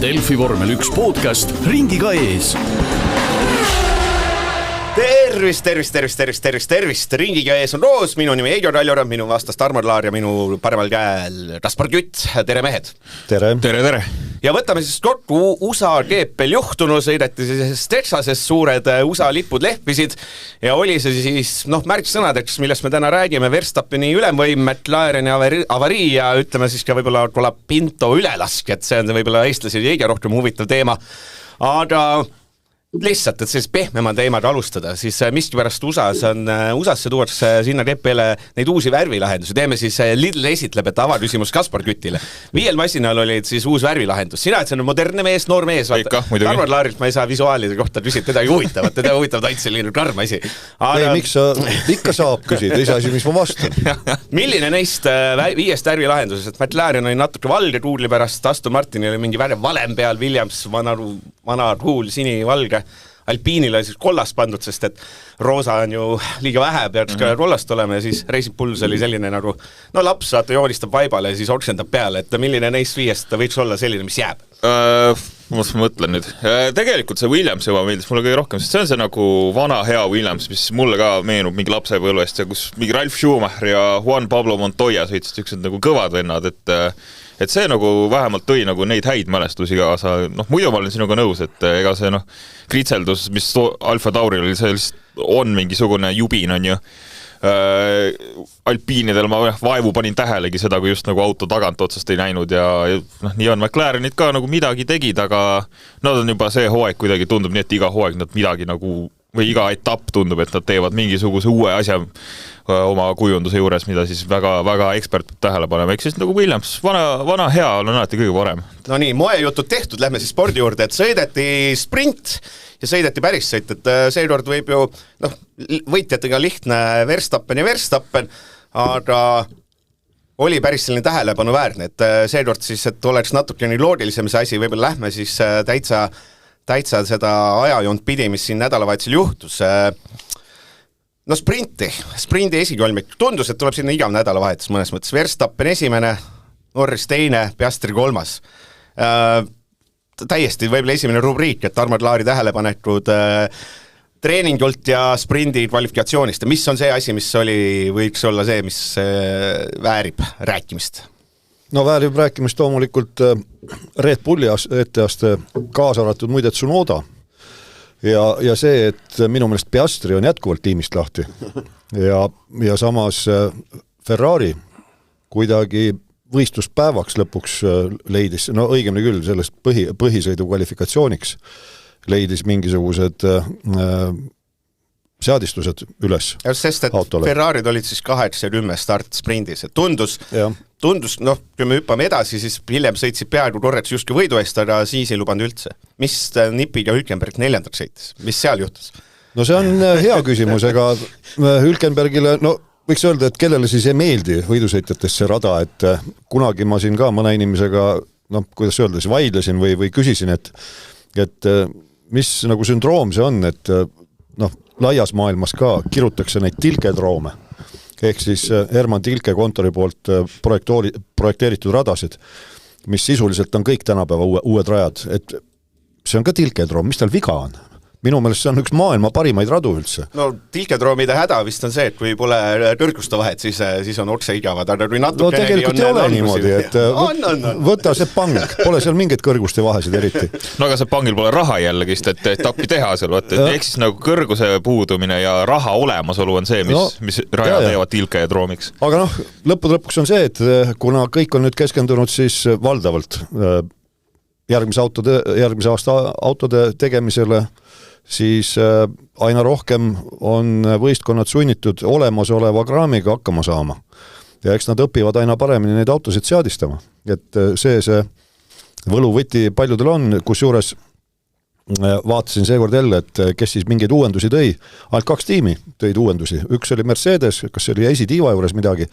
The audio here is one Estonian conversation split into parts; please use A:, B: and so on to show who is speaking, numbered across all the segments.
A: Delfi vormel 1 podcast ringiga ees.
B: Tervist, ringiga ees on Roos, minu nimi Heido Raljora, minu vastas Tarmo Laar ja minu paremal käel Kaspar Kütt, tere mehed!
C: Tere!
B: Ja võtame siis kokku USA GP-l juhtunu, sõideti siis Texases, suured USA lipud lehvisid ja oli see siis, märksõnadeks, millest me täna räägime, Verstappeni ülemvõim, McLareni avarii ja ütleme siis ka võib-olla Pinto ülelask, et see on võib-olla eestlasi kõige rohkem huvitav teema, aga lihtsalt, et siis pehmema teemad alustada, siis miskipärast USA-sse tuuakse sinna GP-le neid uusi värvilahendusi. Teeme siis, Lidl esitleb, et avaküsimus Kaspar Kütile. 5 masinal olid siis uus värvilahendus. Sina, et see on modernne mees, noor mees. Tarmo Laarilt ma ei saa visuaalide kohta küsida, teda ei huvitavat, teda huvitavad ainult selline karm asi.
C: Ei, miks sa ikka saab küsida, ei saa asi, mis ma vastan.
B: Milline neist 5 värvilahendusest, et McLaren oli natuke valge tuuli pärast, Aston Martin oli mingi valem peal, Williams vana tuul, sinivalge. Alpiinile siis kollast pandud, sest et roosa on ju liiga vähe, peaks ka kollast olema ja siis Racing Bulls oli selline nagu, laps saate joonistab vaibale ja siis oksendab peale, et milline neist 5 võiks olla selline, mis jääb?
D: Ma mõtlen nüüd. Tegelikult see Williams juba meeldis mulle kõige rohkem, sest see on see nagu vana hea Williams, mis mulle ka meenub mingi lapsepõlvest ja kus mingi Ralf Schumacher ja Juan Pablo Montoya sõitsid üksid nagu kõvad vennad, et see nagu vähemalt tõi nagu neid häid mälestusi kaasa. Muidu ma olen sinuga nõus, et ega see kritseldus, mis Alfa Tauril oli, see on mingisugune jubin, on ju. Alpiinidel ma vaevu panin tähelegi seda, kui just nagu auto tagant otsast ei näinud ja nii on McLarenid ka nagu midagi tegid, aga nad on juba see hooaeg kuidagi tundub nii, et iga hooaeg nad midagi nagu või iga etapp tundub, et nad teevad mingisuguse uue asja oma kujunduse juures, mida siis väga ekspert peab tähele panema. Eks siis nagu Williams, vana hea on alati kõige parem.
B: No nii, moejutud tehtud, lähme siis spordi juurde, et sõideti sprint ja sõideti päris sõit, et seekord võib ju, võitjatega lihtne Verstappen, aga oli päris selline tähelepanuväärne, et seekord siis, et oleks natuke nii loogilisem see asi, võib-olla lähme siis täitsa seda ajajoont pidi, mis siin nädalavahetusel juhtus. Sprindi esikolmik. Tundus, et tuleb sinna igav nädalavahetus mõnes mõttes. Verstappen esimene, Norris teine, Piastri 3. Täiesti võib-olla esimene rubriik, et Tarmo Laari tähelepanekud treeningult ja sprindi kvalifikatsioonist. Mis on see asi, mis võiks olla see, mis väärib rääkimist?
C: Väärib rääkimist loomulikult Red Bulli etteaste kaasaratud muide Tsunoda ja see, et minu meelest Piastri on jätkuvalt tiimist lahti ja samas Ferrari kuidagi võistluspäevaks lõpuks leidis, õigemini küll sellest põhisõidu kvalifikatsiooniks leidis mingisugused seadistused üles
B: sest, et autole. Ferrarid olid siis 8 ja 10 start sprindis, et tundus, kui me hüppame edasi, siis hiljem sõitsid peaaegu korraks justkui võidu eest, aga siis ei lubanud üldse. Mis Nipid ja Hülkenberg 4. sõitis? Mis seal juhtus?
C: See on hea küsimus, ega Hülkenbergile, võiks öelda, et kellele siis ei meeldi võidusõitjatest see rada, et kunagi ma siin ka mõne inimesega, kuidas öelda, siis vaidlesin või küsisin, et mis nagu sündroom see on, et laias maailmas ka kirutakse neid tilkedroome, ehk siis Herman Tilke kontori poolt projekteeritud radasid, mis sisuliselt on kõik tänapäeva uued rajad, et see on ka tilkedroom, mis tal viga on? Minu meelest see on üks maailma parimaid radu üldse.
B: Tilkedroomide häda vist on see, et kui pole kõrguste vahet, siis on okse igavad, aga kui natuke
C: tegelikult ei ole niimoodi, et võta see pang, pole seal mingeid kõrguste vahesid eriti.
D: Aga see pangil pole raha jällegist, et etappi teha seal, ehk siis nagu kõrguse puudumine ja raha olemasolu on see, mis raja teevad tilkedroomiks.
C: Aga lõpuks on see, et kuna kõik on nüüd keskendunud siis valdavalt järgmise aasta autode tegemisele, siis aina rohkem on võistkonnad sunnitud olemasoleva kraamiga hakkama saama. Ja eks nad õpivad aina paremini neid autosid seadistama. Et see võluvõti paljudel on, kusjuures vaatasin seekord jälle, et kes siis mingeid uuendusi tõi. Ainult 2 tiimi tõid uuendusi. Üks oli Mercedes, kas oli esitiiva juures midagi,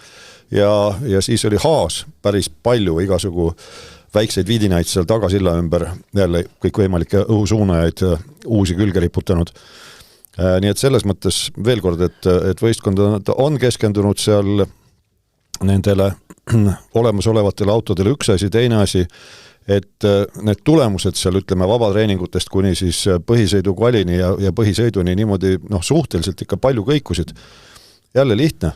C: ja siis oli Haas päris palju igasugu väikseid vidinaid seal tagasilla ümber, jälle kõik võimalikke õhusuunajaid uusi külge riputanud. Nii et selles mõttes veel kord, et võistkond on keskendunud seal nendele olemasolevatele autodele üks asi, teine asi, et need tulemused seal, ütleme, vabatreeningutest kuni siis põhisõidu kvalini ja põhisõiduni niimoodi suhteliselt ikka palju kõikusid. Jälle lihtne.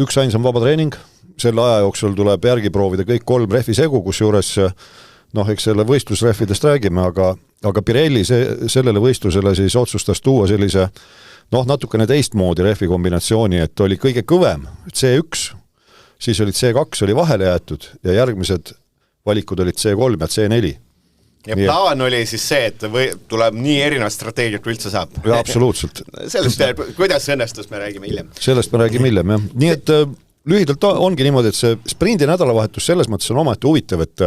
C: Üks ainsam vabatreening, selle aja jooksul tuleb järgi proovida kõik 3 rehvisegu, kus juures eks selle võistlusrehvidest räägime, aga Pirelli sellele võistlusele siis otsustas tuua sellise natukene teistmoodi rehvi kombinatsiooni, et oli kõige kõvem C1, siis olid C2 oli vahele jäetud ja järgmised valikud olid C3 ja C4.
B: Ja plaan oli siis see, et tuleb nii erinevat strateegiat üldse saab.
C: Ja absoluutselt.
B: Sellest, kuidas õnnestus, me räägime hiljem.
C: Sellest me räägime hiljem, jah. Nii et lühidalt ongi niimoodi, et see sprindi nädalavahetus selles mõttes on omaette huvitav, et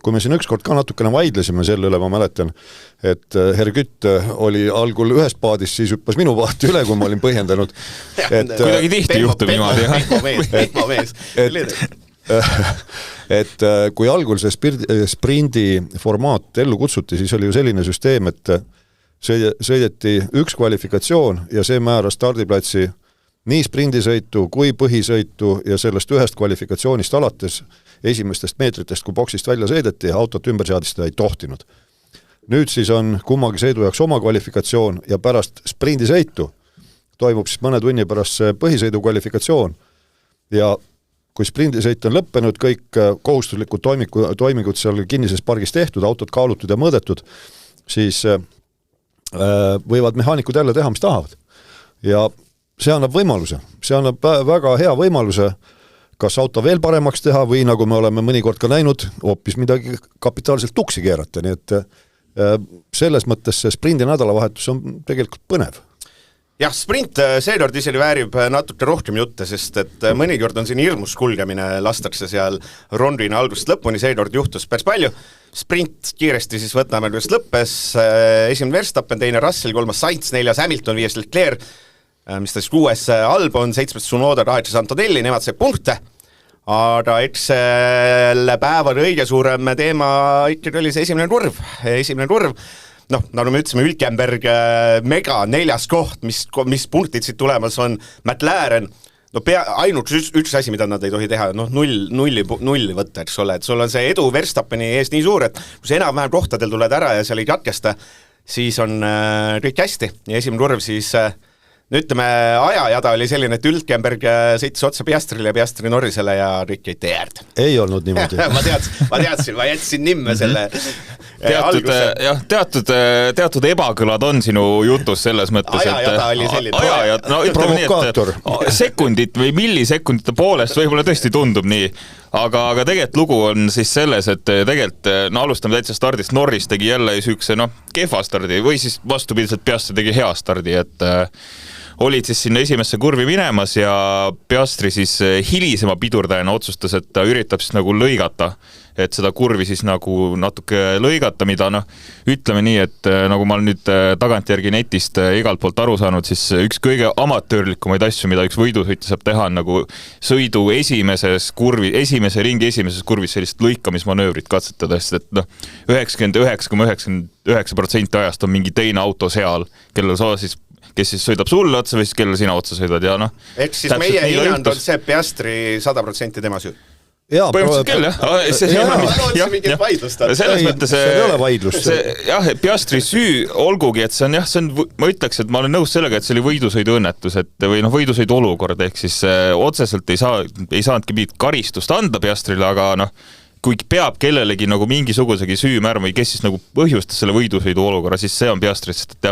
C: kui me siin ükskord ka natukene vaidlesime selle üle, ma mäletan, et Hergütt oli algul ühes paadis, siis hüppas minu paati üle, kui ma olin põhjendanud.
D: Kuidagi tihti juhtub niimoodi.
C: Et kui algul see sprindi formaat ellu kutsuti, siis oli ju selline süsteem, et sõideti üks kvalifikatsioon ja see määras stardiplatsi nii sprindisõitu kui põhisõitu ja sellest ühest kvalifikatsioonist alates esimestest meetritest, kui boksist välja sõideti, autot ümber seadistada ei tohtinud. Nüüd siis on kummagi sõidu jaoks oma kvalifikatsioon ja pärast sprindisõitu toimub siis mõne tunni pärast see põhisõidu kvalifikatsioon ja kui sprindisõit on lõppenud, kõik kohustuslikud toimingud seal kinnises pargis tehtud, autod kaalutud ja mõõdetud, siis võivad mehaanikud jälle teha, mis tahavad. Ja see annab võimaluse. See annab väga hea võimaluse kas auto veel paremaks teha või nagu me oleme mõnikord ka näinud, hoopis midagi kapitaalselt tuksi keerata. Nii et selles mõttes see sprindi nädalavahetus on tegelikult põnev.
B: Jah, sprint seekord isegi väärib natuke rohkem jutte, sest et mõnikord on siin hirmus kulgemine, lastakse seal rondina algusest lõpuni, seekord juhtus päris palju. Sprint kiiresti siis võtame just lõppes, esimene Verstappen, teine Russell, 3. Sainz, 4. Hamilton, 5. Leclerc, mis ta siis 6. Albon, 7. Tsunoda, 8. Antonelli, nemad see punkte, aga eks selle päevade õige suurem teema ikkagi oli see esimene kurv. Nagu me ütlesime, Hülkenberg mega 4. koht, mis punktid siit tulemas on, McLaren, ainult üks asi, mida nad ei tohi teha, nulli võtta, eks ole, et sul on see edu Verstappeni ees nii suur, et kui sa enam-vähem kohtadel tuled ära ja seal ei katkesta, siis on kõik hästi ja esimene kurv siis ütleme, ajajada oli selline, et Hülkenberg sõitis otsa Piastrile ja Piastri Norrisele ja kõik jäid teerd.
C: Ei olnud niimoodi.
B: ma teadsin, ma jätsin nimme selle
D: teatud ebakõlad on sinu jutus selles mõttes,
B: ajajada oli selline.
D: Ütleme nii, et sekundit või millisekundite poolest võib-olla tõesti tundub nii, aga tegelikult lugu on siis selles, et tegelikult alustame täitsa stardist, Norris tegi jälle sükse kehva stardi või siis vastupidiselt Piastri tegi hea stardi, et olid siis sinna esimesse kurvi minemas ja Piastri siis hilisema pidurdajana otsustas, et ta üritab siis nagu lõigata, et seda kurvi siis nagu natuke lõigata, mida ütleme nii, et nagu ma nüüd tagantjärgi netist igalt poolt aru saanud, siis üks kõige amatöörlikumaid asju, mida üks võidusõitja saab teha, on nagu sõidu esimese ringi esimeses kurvis sellist lõikamismanöövrit katsetada, sest et 99,99% ajast on mingi teine auto seal, kes siis sõidab sulle otsa või siis kelle sina otsa sõidad ja
B: Eks siis meie hinnand on see Piastri 100% tema süü.
D: Põhimõtteliselt küll, jah. Selles mõttes
C: see ei ole vaidlust.
D: Jah, Piastri süü olgugi, et see on, ma ütleks, et ma olen nõus sellega, et see oli võidusõidu õnnetus, või võidusõidu olukord, ehk siis otseselt ei saanudki mingit karistust anda Piastrile, aga kui peab kellelegi nagu mingisugusegi süü määrama või kes siis nagu põhjustas selle võidusõidu olukorra, siis see on Piastri, sest et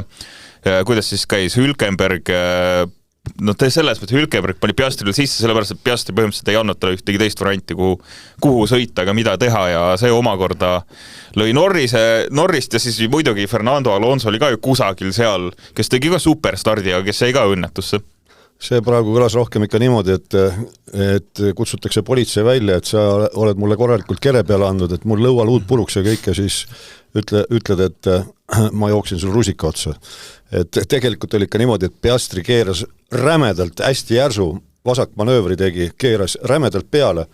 D: kuidas siis käis Hülkenberg, selles mõttes Hülkenberg pani Piastrile sisse, sellepärast, et Piastri põhimõtteliselt ei andnud talle ühtegi teist varianti, kuhu sõita, aga mida teha ja see omakorda lõi Norrist ja siis muidugi Fernando Alonso oli ka ju kusagil seal, kes tegi ka superstardi, aga kes jäi ka õnnetusse.
C: See praegu kõlas rohkem ikka niimoodi, et kutsutakse politsei välja, et sa oled mulle korralikult kere peale andnud, et mul lõualuud puruks ja kõik ja siis ütled, et ma jooksin sul rusika otsa. Et tegelikult oli ikka niimoodi, et Piastri keeras rämedalt, hästi järsu vasakmanöövri tegi, keeras rämedalt peale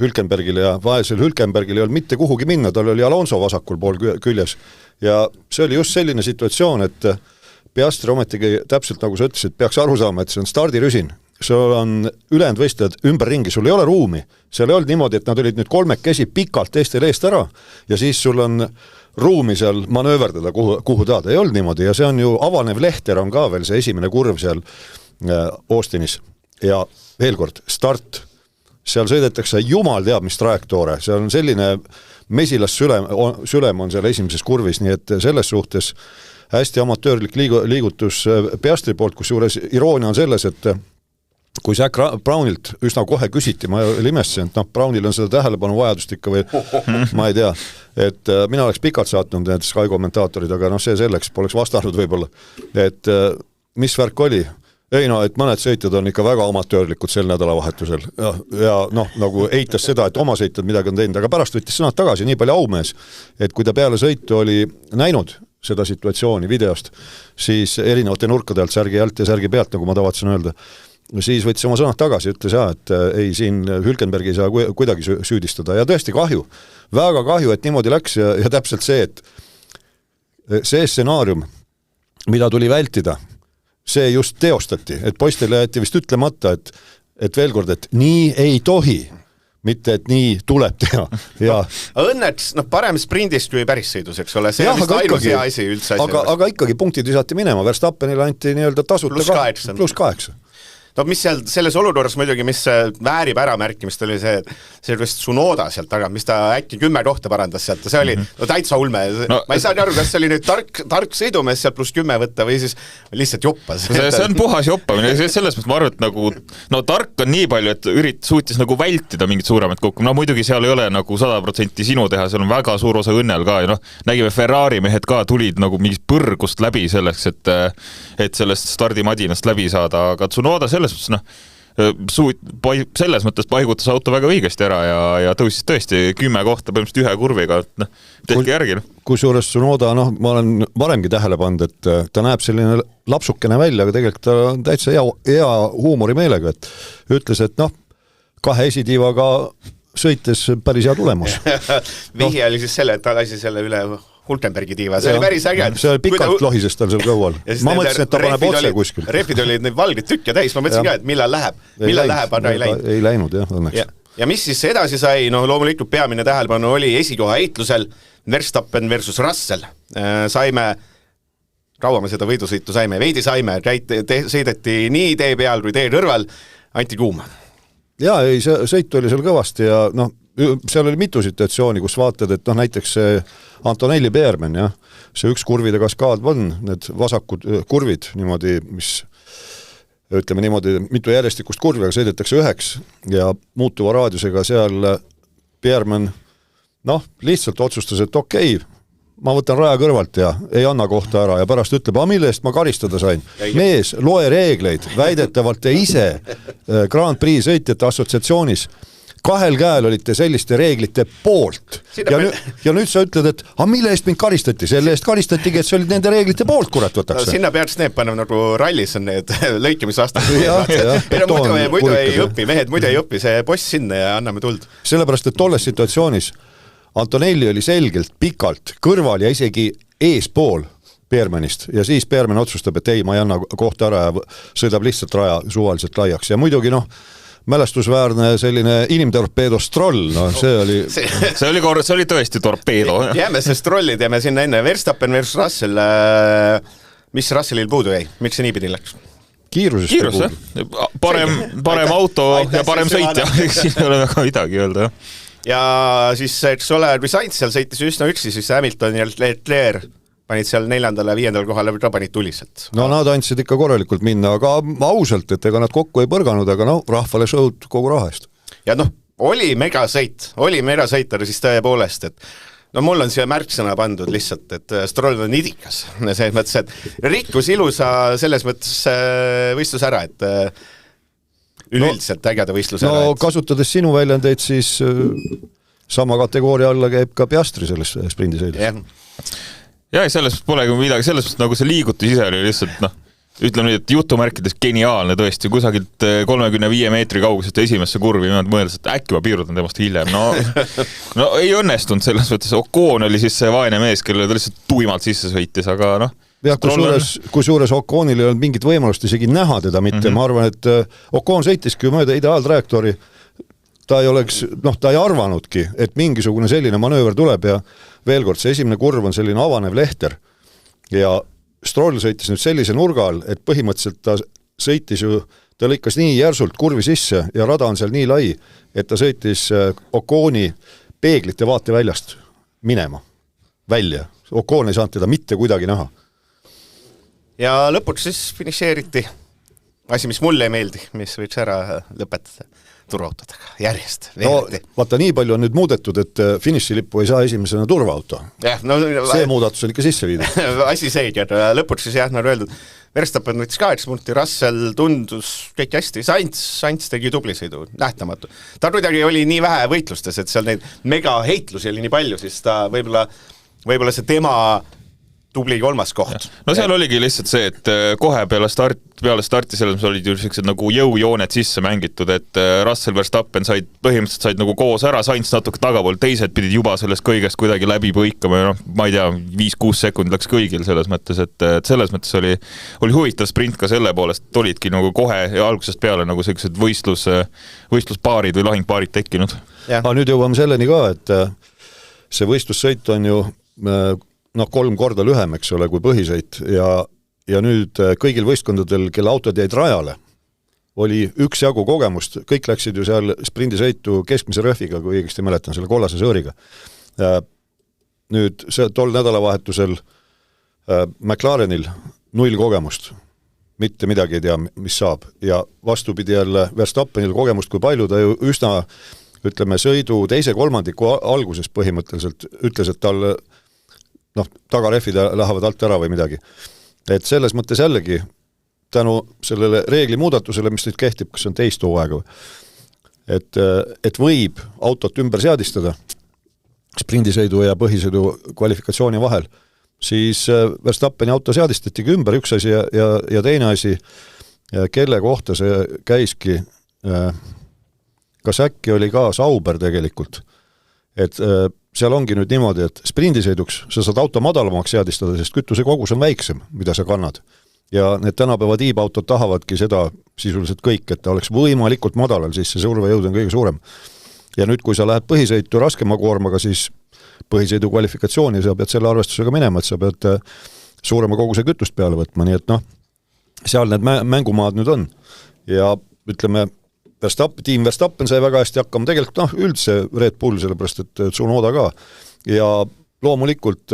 C: Hülkenbergile ja vaesel Hülkenbergil ei olnud mitte kuhugi minna, tal oli Alonso vasakul pool küljes ja see oli just selline situatsioon, et Piastri ometigi täpselt nagu sa ütlesid, peaks aru saama, et see on stardirüsin. sul on ülejäänud võistlejad ümberringi, sul ei ole ruumi, seal ei olnud niimoodi, et nad olid nüüd kolmekesi pikalt teistel eest ära ja siis sul on ruumi seal manööverdada, kuhu tahada, ei olnud niimoodi ja see on ju avanev lehter on ka veel see esimene kurv seal Austinis ja veel kord, start, seal sõidetakse jumal teab mis trajektoore, seal on selline mesilassülem on seal esimeses kurvis, nii et selles suhtes hästi amatöörlik liigutus Piastri poolt, kus juures iroonia on selles, et kui Zac Brownilt üsna kohe küsiti, ma imestasin, et Brownil on seda tähelepanu vajadust ikka või ma ei tea, et mina oleks pikalt saatnud need Sky kommentaatorid, aga see selleks poleks vastanud võib-olla, et mis värk oli? Ei et mõned sõitjad on ikka väga amatöörlikud sel nädalavahetusel ja nagu eitas seda, et oma sõitjad midagi on teinud, aga pärast võttis sõnad tagasi nii palju aumees, et kui ta peale sõitu oli näinud seda situatsiooni videost, siis erinevate nurkade alt, särgi alt ja särgi pealt, nagu ma tavatsen öelda, siis võttis oma sõnad tagasi, ütles et ei, siin Hülkenbergi ei saa kuidagi süüdistada ja tõesti kahju, väga kahju, et niimoodi läks ja täpselt see, et see stsenaarium, mida tuli vältida, see just teostati, et poistele jäeti vist ütlemata, et veel kord, et nii ei tohi, mitte et nii tuleb teha. Ja
B: õnneks parem sprindist kui päris sõidus, eks ole, see on vist ainus hea asi üldse.
C: Aga ikkagi punktid visati minema, Verstappenile anti nii-öelda tasuta pluss 8.
B: No mis seal selles olukorras muidugi, mis väärib ära märkimist, oli see vist Tsunoda sealt taga, mis ta äkki 10 kohta parandas sealt, see oli täitsa ulme. Ma ei saa aru, kas see oli nüüd tark sõidumees sealt pluss 10 võtta või siis lihtsalt joppas.
D: See on puhas joppamine, selles mõttes ma arvan, et nagu tark on nii palju, et suutis nagu vältida mingit suuremat kokku. Muidugi seal ei ole nagu 100% sinu teha, seal on väga suur osa õnnel ka ja nägime Ferrari mehed ka tulid nagu mingist põrgust läbi selleks, et sellest stardimadinast läbi saada, aga Tsunoda selles selles mõttes paigutas auto väga õigesti ära ja tõusis tõesti 10 kohta põhimõtteliselt ühe kurviga, tehke järgi.
C: Kusjuures Tsunoda, ma olen varemgi tähele pannud, et ta näeb selline lapsukene välja, aga tegelikult ta on täitsa hea huumorimeelega, et ütles, et 2 esitiivaga sõites päris hea tulemus.
B: Vihje oli siis selle, et ta lasi selle üle Hulkenbergi tiiva, see oli päris äge.
C: See oli pikalt lohises tal seal kõual. Ma mõtlesin, et ta paneb otse kuskil.
B: Refid olid neid valged tükke täis, ma mõtlesin ka, et millal läheb, aga ei läinud.
C: Ei läinud, jah, õnneks.
B: Ja mis siis edasi sai, loomulikult peamine tähelepanu oli esikoha heitlusel Verstappen versus Russell. Saime, kaua me seda võidusõitu saime, veidi saime, sõideti nii tee peal kui tee kõrval, anti kuuma.
C: Jaa, ei, see sõit oli seal kõvasti ja seal oli mitu situatsiooni, kus vaatad, et näiteks see Antonelli Beerman, see üks kurvide kaskaad on, need vasakud kurvid, niimoodi, mis ütleme niimoodi, mitu järjestikust kurvi, aga sõidetakse 9 ja muutuva raadiusega seal Beerman, lihtsalt otsustas, et okei, ma võtan raja kõrvalt ja ei anna kohta ära ja pärast ütleb, mille eest ma karistada sain. Mees, loe reegleid, väidetavalt te ise Grand Prix sõitjate assotsiatsioonis 2 käel olite selliste reeglite poolt. Ja nüüd sa ütled, et mille eest mind karistati? Selle eest karistatigi, et see olid nende reeglite poolt, kurat võtakse.
B: Sinna peaks need panema nagu rallis on need lõikimisvastad. Muidu ei õpi, mehed muidu ei õpi, see boss sinna ja anname tuld.
C: Sellepärast, et tolles situatsioonis Antonelli oli selgelt pikalt kõrval ja isegi eespool Beermanist ja siis Beerman otsustab, et ei, ma ei anna kohta ära ja sõidab lihtsalt raja suvaliselt laiaks ja muidugi mälestusväärne selline inimtorpeedo Stroll, see
D: oli tõesti torpeedo.
B: Jääme see Strolli, teeme sinna enne Verstappen versus Russell, mis Russellil puudu jäi, miks see nii pidi läks?
C: Kiirus,
D: parem auto ja parem sõitja, siin ei ole väga midagi öelda.
B: Ja siis, eks ole, kui Sainz seal sõitis üsna üksi, siis Hamilton ja Leclerc panid seal 4. ja 5. kohale, ka panid tuliselt.
C: Nad andsid ikka korralikult minna, aga ausalt, et ega nad kokku ei põrganud, aga rahvale show'd kogu raha eest.
B: Ja oli megasõit, aga siis tõepoolest, et mul on siia märksõna pandud lihtsalt, et Stroll on idikas. Selles mõttes, et rikkus ilusa selles mõttes võistlus ära, et üleüldiselt ägeda võistlus ära.
C: Kasutades sinu väljendeid, siis sama kategooria alla käib ka Piastri selles sprindisõidus.
D: Ja selles polegi midagi, selles nagu see liigutus ise oli lihtsalt, ütleme nii, et jutumärkides geniaalne tõesti, kusagilt 35 meetri kaugusest esimesse kurvi, mõeldes, et äkki ma piirutan temast hiljem. Ei õnnestunud selles mõttes, Ocon oli siis see vaene mees, kellele ta lihtsalt tuimalt sisse sõitis, aga
C: jah, kusjuures Oconil ei olnud mingit võimalust isegi näha teda mitte, ma arvan, et Ocon sõitiski mööda ideaaltrajektoori, ta ei arvanudki, et mingisugune selline manööver tuleb ja veel kord, see esimene kurv on selline avanev lehter ja Stroll sõitis nüüd sellise nurga all, et põhimõtteliselt ta lõikas nii järsult kurvi sisse ja rada on seal nii lai, et ta sõitis Oconi peeglite vaateväljast minema, välja. Ocon ei saanud teda mitte kuidagi näha.
B: Ja lõpuks siis finišeeriti asi, mis mulle ei meeldi, mis võiks ära lõpetada turvaautodega järjest.
C: Vaata, nii palju on nüüd muudetud, et finišilippu ei saa esimesena turvaauto. See muudatus on ikka sisse viidud.
B: Asi seegi, lõpuks siis jah, nagu öeldud, Verstappen võttis 8 punkti, Russell tundus kõik hästi, Sainz tegi tubli sõidu, nähtamatu. Ta kuidagi oli nii vähe võitlustes, et seal neid mega heitlusi oli nii palju, siis ta võib-olla see tema tubli 3. koht.
D: No seal oligi lihtsalt see, et kohe peale starti selles olid ju sellised nagu jõujooned sisse mängitud, et Russell Verstappen põhimõtteliselt said nagu koos ära, Sainz natuke tagapool, teised pidid juba sellest kõigest kuidagi läbi põikama ja ma ei tea, 5-6 sekundit läks kõigil selles mõttes, et selles mõttes oli huvitav sprint ka selle poolest, olidki nagu kohe ja algusest peale nagu sellised võistluspaarid või lahingpaarid tekkinud.
C: Aga nüüd jõuame selleni ka, et see võistlussõit on ju 3 korda lühem, eks ole, kui põhisõit ja nüüd kõigil võistkondadel, kelle autod jäid rajale, oli üksjagu kogemust, kõik läksid ju seal sprindisõitu keskmise röhviga, kui õigesti mäletan, selle kollase sõõriga. Nüüd tol nädalavahetusel McLarenil 0 kogemust, mitte midagi ei tea, mis saab ja vastupidi jälle Verstappenil kogemust, kui palju ta ju üsna, ütleme, sõidu teise kolmandiku alguses põhimõtteliselt ütles, et tal tagarehvid lähevad alt ära või midagi. Et selles mõttes jällegi tänu sellele reegli muudatusele, mis nüüd kehtib, kas on teist hooaega, et võib autot ümber seadistada sprindisõidu ja põhisõidu kvalifikatsiooni vahel, siis Verstappeni auto seadistatigi ümber üks asi ja teine asi, kelle kohta see käiski, kas äkki oli ka Sauber tegelikult, et seal ongi nüüd niimoodi, et sprindisõiduks sa saad auto madalamaks seadistada, sest kütuse kogus on väiksem, mida sa kannad. Ja need tänapäeva tiibautod tahavadki seda sisuliselt kõik, et ta oleks võimalikult madalal, siis see survejõud on kõige suurem. Ja nüüd, kui sa lähed põhisõitu raskema koormaga, siis põhisõidu kvalifikatsiooni sa pead selle arvestusega minema, et sa pead suurema koguse kütust peale võtma, nii et seal need mängumaad nüüd on. Ja ütleme, tiim Verstappen sai väga hästi hakkama, tegelikult üldse Red Bull, sellepärast et Tsunoda ka. Ja loomulikult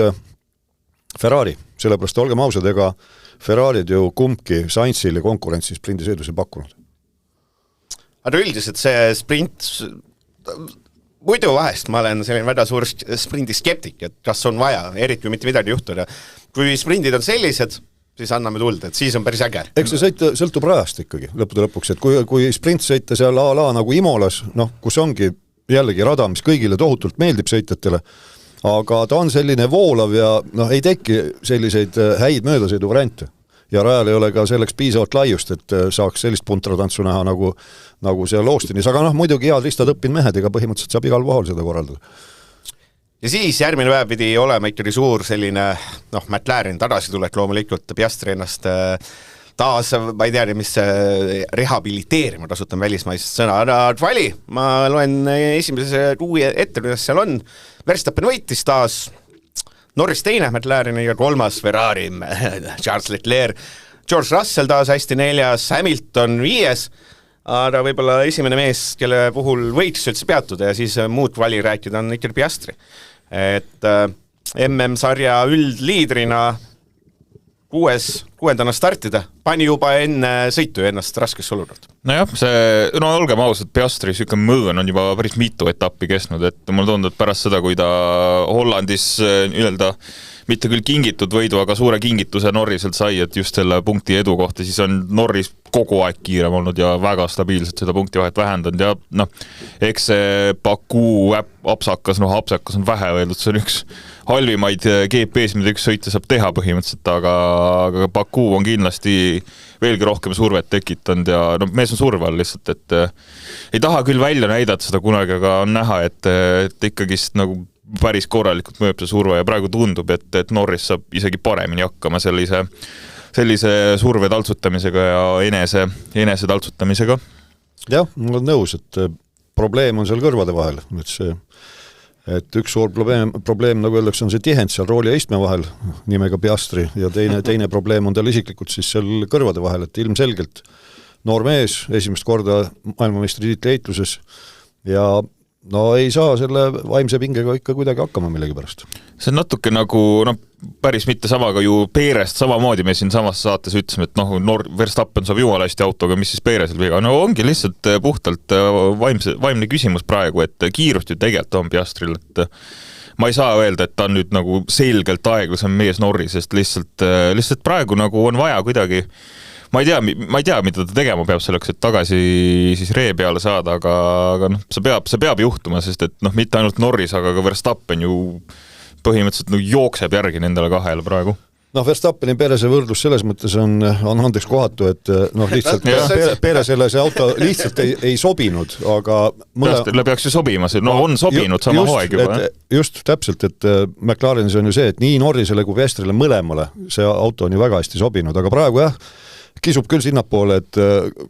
C: Ferrari, sellepärast olgem ausad, ega Ferrarid ju kumbki Sainzile konkurentsi sprindisõidus ei pakkunud.
B: Aga üldiselt see sprint, muidu vahest ma olen selline väga suur sprindiskeptik, et kas on vaja, eriti mitte midagi juhtuda. Kui sprindid on sellised, siis anname tulda, et siis on päris äge.
C: Eks see sõit sõltub rajast ikkagi lõppude lõpuks, et kui sprint sõita seal a-la nagu Imolas, kus ongi jällegi rada, mis kõigile tohutult meeldib sõitjatele, aga ta on selline voolav ja ei teki selliseid häid möödasõidu variante. Ja rajal ei ole ka selleks piisavalt laiust, et saaks sellist puntratantsu näha nagu seal Austinis, aga muidugi head ristad õppinud mehed, ega põhimõtteliselt saab igal pool seda korraldada.
B: Ja siis järgmine päev pidi olema ikkagi suur selline, McLaren tagasi tulek loomulikult Piastri ennast taas, ma ei tea, mis rehabiliteerima, kasutan välismaisest sõna, aga vali, ma loen esimese kuue ette, kuidas seal on. Verstappen võitis taas, Norris teine, McLareni ja 3. Ferrari, Charles Leclerc, George Russell taas hästi 4, Hamilton 5, aga võib-olla esimene mees, kelle puhul võiks üldse peatuda ja siis muud vali rääkida on ikkagi Piastri. Et MM-sarja üldliidrina kuuendana startida, pani juba enne sõitu ennast raskes olukorda.
D: Nojah, olgem ausad, Piastri siuke mõõn on juba päris mitu etappi kestnud, et mulle tundub, et pärast seda, kui ta Hollandis mitte küll kingitud võidu, aga suure kingituse Norriselt sai, et just selle punkti edu kohta, siis on Norris kogu aeg kiirem olnud ja väga stabiilselt seda punkti vahet vähendanud ja eks see Baku apsakas on vähe öeldud, see on üks halvimaid GP-s, mida üks sõitja saab teha põhimõtteliselt, aga Baku on kindlasti veelgi rohkem survet tekitanud ja mees on surve all lihtsalt, et ei taha küll välja näidata seda kunagi, aga on näha, et ikkagist nagu päris korralikult mõjub see surve ja praegu tundub, et Norris saab isegi paremini hakkama sellise surve taltsutamisega ja enese taltsutamisega.
C: Jah, mul on nõus, et probleem on seal kõrvade vahel, et üks suur probleem, nagu öeldakse, on see tihend seal rooli ja istme vahel nimega Piastri ja teine probleem on tal isiklikult siis seal kõrvade vahel, et ilmselgelt noor mees, esimest korda maailmameistri tiitli heitluses ja no ei saa selle vaimse pingega ikka kuidagi hakkama millegipärast.
D: See on natuke nagu, päris mitte sama, aga ju Perest samamoodi me siin samas saates ütlesime, et Verstappen saab jumala hästi autoga, mis siis Peresel viga. No ongi lihtsalt puhtalt vaimne küsimus praegu, et kiirust ju tegelikult on Piastril, et ma ei saa öelda, et ta on nüüd nagu selgelt aeglasem mees Norris, sest lihtsalt praegu nagu on vaja kuidagi ma ei tea, mida ta tegema peab selleks, et tagasi siis ree peale saada, aga see peab juhtuma, sest et mitte ainult Norris, aga ka Verstappen ju põhimõtteliselt jookseb järgi nendele kahele praegu.
C: Verstappeni Perese võrdlus selles mõttes on andeks kohatu, et lihtsalt Peresele see auto lihtsalt ei sobinud, aga
D: mõle peaks ju sobima, on sobinud sama hooaeg juba.
C: Just täpselt, et McLarenis on ju see, et nii Norrisele kui Piastrile mõlemale see auto on ju väga hästi sobinud, aga praegu kisub küll sinnapoole, et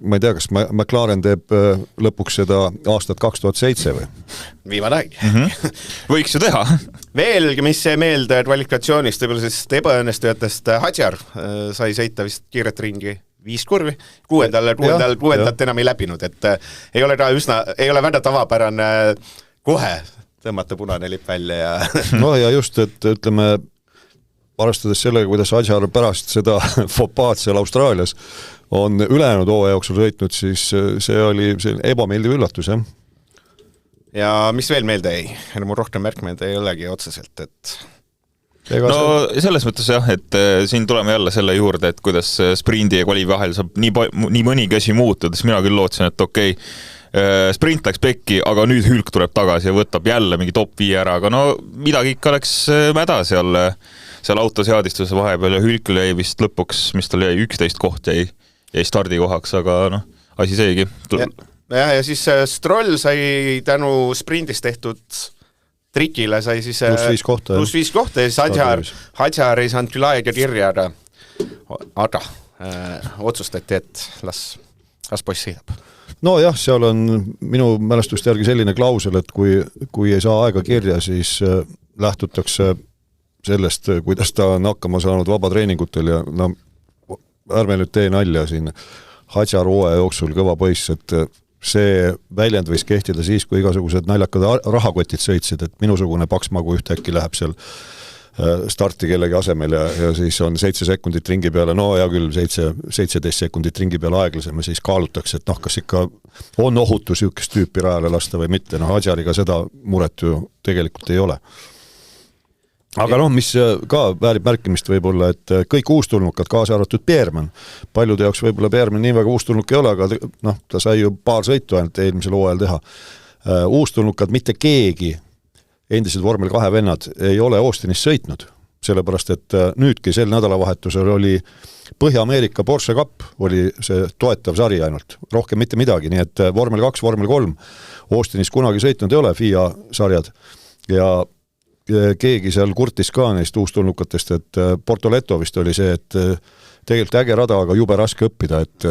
C: ma ei tea, kas McLaren teeb lõpuks seda aastat 2007 või?
B: Viimane aeg.
D: Võiks ju teha.
B: Veelgi, mis see meelde kvalifikatsioonist, võib-olla siis ebaõnnestujatest Hadjar sai sõita vist kiiret ringi 5 kurvi, kuuendat enam ei läbinud, et ei ole väga tavapärane kohe tõmmata punane lipp välja ja
C: ja just, et ütleme arvestades sellega, kuidas Hadjar pärast seda fopaat seal Austraalias on ülejäänud hooaja jooksul sõitnud, siis see oli ebameeldiv üllatus, jah.
B: Ja mis veel meelde jäi? Mul rohkem märkmeid ei olegi otseselt, et
D: selles mõttes jah, et siin tuleme jälle selle juurde, et kuidas sprindi ja kvali vahel saab nii mõnigi asi muutuda, siis mina küll lootsin, et okei, sprint läks pekki, aga nüüd Hülk tuleb tagasi ja võtab jälle mingi top 5 ära, aga midagi ikka läks mäda seal autoseadistuse vahepeal ja Hülkül jäi vist lõpuks, mis tal jäi 11 koht jäi stardikohaks, aga asi seegi.
B: Ja siis Stroll sai tänu sprindis tehtud trikile sai siis
C: pluss
B: 5 kohta ja siis Hadjar ei saanud küll aega kirja, aga otsustati, et las poiss sõidab.
C: Jah, seal on minu mälestuste järgi selline klausel, et kui ei saa aega kirja, siis lähtutakse sellest, kuidas ta on hakkama saanud vabatreeningutel ja ärme nüüd tee nalja siin Hadjar hooaja jooksul kõva poiss, et see väljend võis kehtida siis, kui igasugused naljakad rahakotid sõitsid, et minusugune paksmagu ühtäkki läheb seal starti kellegi asemel ja siis on 7 sekundit ringi peale, hea küll 17 sekundit ringi peale aeglasem ja siis kaalutakse, et kas ikka on ohutu sihukest tüüpi rajale lasta või mitte, Hadjariga seda muret ju tegelikult ei ole. Aga mis ka väärib märkimist võib-olla, et kõik uustulnukad, kaasa arvatud Pierman, paljude jaoks võib-olla Pierman nii väga uustulnuk ei ole, aga ta sai ju paar sõitu ainult eelmisel hooajal teha. Uustulnukad mitte keegi, endised vormel 2 vennad, ei ole Austinis sõitnud, sellepärast et nüüdki sel nädalavahetusel oli Põhja-Ameerika Porsche Cup, oli see toetav sari ainult, rohkem mitte midagi, nii et vormel 2, vormel 3 Austinis kunagi sõitnud ei ole FIA sarjad ja keegi seal kurtis ka neist uustulnukatest, et Portoleto vist oli see, et tegelikult äge rada, aga jube raske õppida, et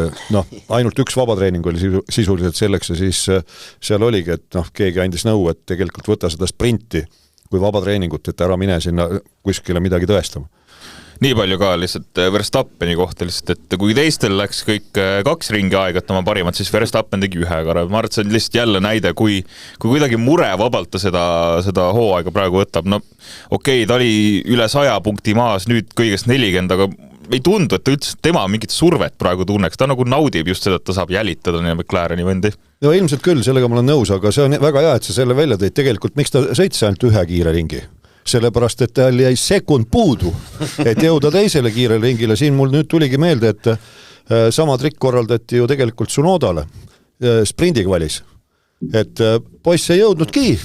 C: ainult üks vabatreening oli sisuliselt selleks ja siis seal oligi, et keegi andis nõu, et tegelikult võta seda sprinti kui vabatreeningut, et ära mine sinna kuskile midagi tõestama.
D: Nii palju ka lihtsalt Verstappeni kohta lihtsalt, et kui teistel läks kõik 2 ringi aega, et oma parimat, siis Verstappen tegi 1 korra. Ma arvan, et see on lihtsalt jälle näide, kui kuidagi mure vabalt ta seda hooaega praegu võtab. Okei, ta oli üle 100 punkti maas, nüüd kõigest 40, aga ei tundu, et ta üldse tema mingit survet praegu tunneks. Ta nagu naudib just seda, et ta saab jälitada nii McLareni võndi.
C: Ilmselt küll, sellega ma olen nõus, aga see on väga hea, et sa selle välja tõid. Tegelikult miks ta sõitis ainult 1 kiire ringi? Sellepärast, et tal jäi sekund puudu, et jõuda teisele kiirele ringile. Siin mul nüüd tuligi meelde, et sama trikk korraldati ju tegelikult Tsunodale sprindikvalis. Et poiss ei jõudnudki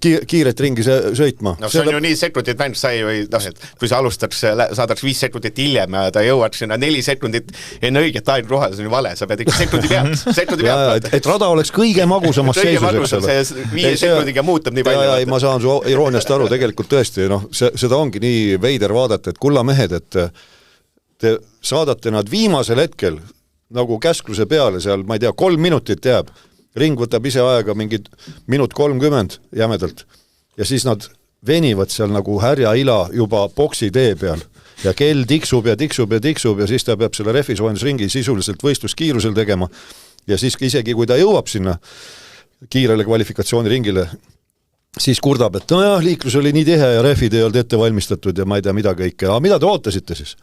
C: kiiret ringi sõitma.
B: No see on ju nii sekundit mäng sai või et kui sa saadaks 5 sekundit hiljem ja ta jõuad sinna 4 sekundit enne õiget aeg ruhal, see on ju vale, sa pead ikka sekundi pealt.
C: Et rada oleks kõige magusamas seisus,
B: eks ole. 5 sekundiga muutub nii palju.
C: Ma saan su irooniast aru, tegelikult tõesti, seda ongi nii veider vaadata, et kulla mehed, et te saadate nad viimasel hetkel nagu käskluse peale seal, ma ei tea, 3 minutit jääb. Ring võtab ise aega mingi minut 30 jämedalt ja siis nad venivad seal nagu härja ila juba boksi tee peal ja kell tiksub ja siis ta peab selle refisoojendusringi sisuliselt võistluskiirusel tegema ja siis isegi kui ta jõuab sinna kiirele kvalifikatsiooniringile, siis kurdab, et nojah, liiklus oli nii tihe ja refid ei olnud ette valmistatud ja ma ei tea mida kõike, aga mida te ootasite siis?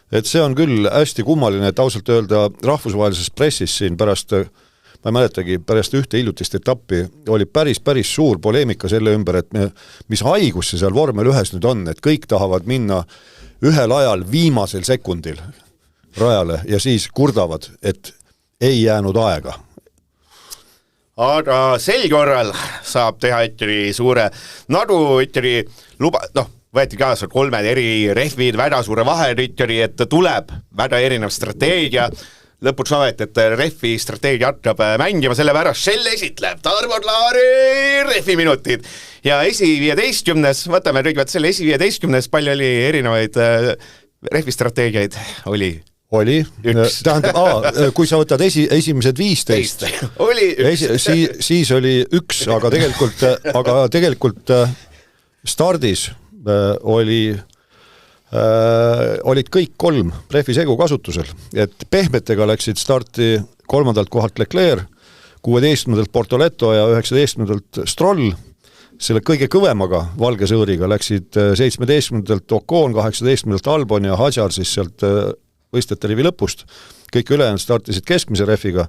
C: Et see on küll hästi kummaline, et ausalt öelda rahvusvahelises pressis siin pärast ma ei mäletagi, pärast ühte hiljutist etappi oli päris suur poleemika selle ümber, et mis haigus see seal vormel 1 nüüd on, et kõik tahavad minna ühel ajal viimasel sekundil rajale ja siis kurdavad, et ei jäänud aega.
B: Aga sel korral saab teha üteri suure nadu, üteri võeti kaasa 3 eri rehvid, väga suure vaherüteri, et tuleb väga erinev strateegia. Lõpuks aveti, et rehvi strateegia hakkab mängima, selle pärast Shell esitleb Tarmo Klaari rehvi minutid ja esi-15, võtame kõigepealt selle esi-15, palju oli erinevaid rehvi strateegiaid oli?
C: Oli, tähendab, kui sa võtad esimesed 15, siis oli 1, aga tegelikult stardis olid kõik 3 rehvisegu kasutusel, et pehmetega läksid starti 3. kohalt Leclerc, 16. Portoletto ja 19. Stroll, selle kõige kõvemaga valge sõõriga läksid 17. Ocon, 18. Albon ja Hadjar siis sealt võistlete rivi lõpust, kõik ülejäänud startisid keskmise rehviga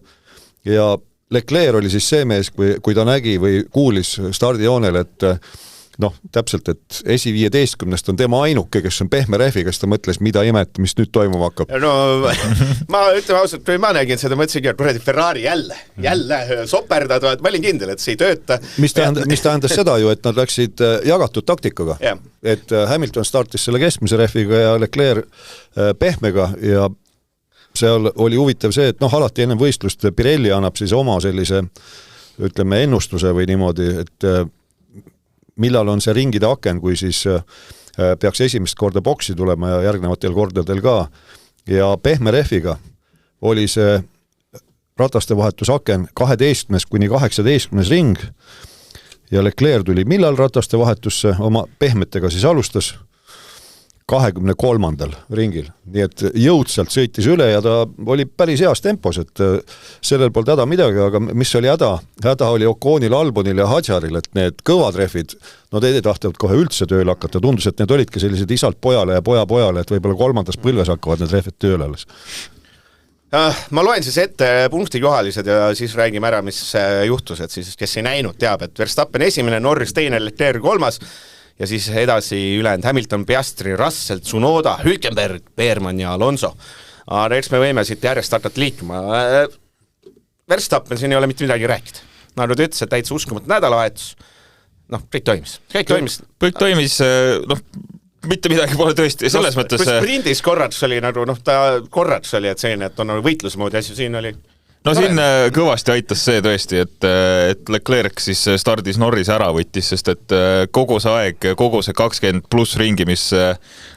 C: ja Leclerc oli siis see mees, kui ta nägi või kuulis stardijoonel, et täpselt, et esi-15 on tema ainuke, kes on pehme rehvi, kes ta mõtles, mida imet, mis nüüd toimuma hakkab.
B: No ma ütleme ausalt, kui ma nägin seda, mõtlesin, et kuradi Ferrari jälle soperdad, ma olin kindel, et see ei tööta.
C: Mis tähendas seda ju, et nad läksid jagatud taktikaga, et Hamilton startis selle keskmise rehviga ja Leclerc pehmega ja seal oli huvitav see, et alati enne võistlust Pirelli annab siis oma sellise, ütleme, ennustuse või niimoodi, et millal on see ringide aken, kui siis peaks esimest korda boksi tulema ja järgnevatel kordadel ka. Ja pehme rehviga oli see rataste vahetusaken 12. kuni 18. ring ja Leclerc tuli millal rataste vahetusse, oma pehmetega siis alustas 23. ringil, nii et jõudsalt sõitis üle ja ta oli päris heas tempos, et sellel polnud häda midagi, aga mis oli häda? Häda oli Oconil, Albonil ja Hadjaril, et need kõvad rehvid, need ei tahtavad kohe üldse tööle hakata, tundus, et need olidki sellised isalt pojale ja pojale, et võib-olla 3. põlves hakkavad need rehvid tööle alles.
B: Ma loen siis ette punktijuhalised ja siis räägime ära, mis juhtus, et siis kes ei näinud, teab, et Verstappen esimene, Norris teine, Leclerc 3. ja siis edasi ülejäänud Hamilton, Piastri, Russell, Tsunoda, Hülkenberg, Beermann ja Alonso. Aga eks me võime siit järjest hakata liikuma. Verstappen siin ei ole mitte midagi rääkida. Nagu ta ütles, et täitsa uskumatu nädalavahetus. Kõik toimis.
D: Kõik toimis, mitte midagi pole tõesti, selles mõttes...
B: Kui sprindis korraks oli, et selline, et on võitlusmoodi asju, siin oli...
D: siin kõvasti aitas see tõesti, et Leclerc siis stardis Norris ära võttis, sest et kogu see aeg, kogu see 20 pluss ringi, mis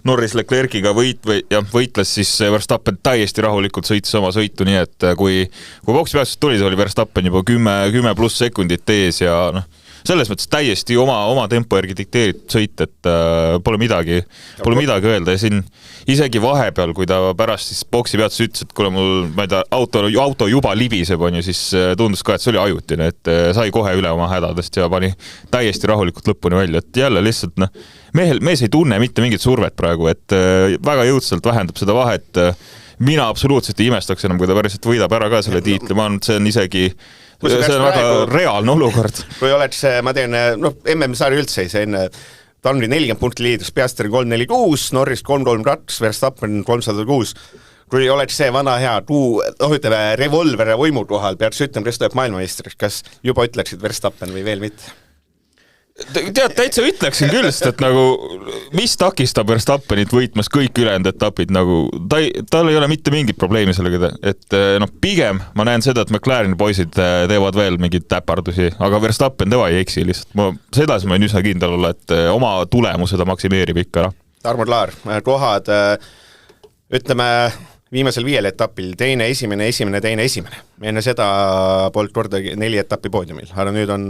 D: Norris Leclerciga võitles, siis Verstappen täiesti rahulikult sõitis oma sõitu, nii et kui boksi peast tuli, oli Verstappen juba 10 pluss sekundit ees ja selles mõttes täiesti oma tempo järgi dikteeritud sõit, et pole midagi öelda ja siin isegi vahepeal, kui ta pärast siis boksi peatus ütles, et kuule mul, ma ei tea, auto juba libiseb, on ju, siis tundus ka, et see oli ajutine, et sai kohe üle oma hädadest ja pani täiesti rahulikult lõpuni välja, et jälle lihtsalt mees ei tunne mitte mingit survet praegu, et väga jõudsalt vähendab seda vahet, mina absoluutselt ei imestaks enam, kui ta päriselt võidab ära ka selle tiitli, ma arvan, et see on isegi see on väga reaalne olukord.
B: Kui oleks, ma teen, MM-saari üldse ei see enne, ta on 40 punkti liidus, Piastri 346, Norris 332, Verstappen 306. Kui oleks see vana hea ütleme, revolver ja võimu kohal, peaks ütlema, kes tuleb maailmameistriks, kas juba ütleksid Verstappen või veel mitte?
D: tead, täitsa ütleksin küll, sest et nagu mis takistab Verstappenit võitmas kõik ülejäänud etapid, nagu tal ei ole mitte mingit probleemi sellega, et pigem ma näen seda, et McLareni poisid teevad veel mingeid täpardusi, aga Verstappen teva ei eksi lihtsalt. Sedasi ma võin üsna kindel olla, et oma tulemuse ta maksimeerib ikka ära.
B: Tarmo Laar, kohad ütleme viimasel 5 etapil teine, esimene, teine, esimene. Enne seda polnud korda 4 etappi poodiumil, aga nüüd on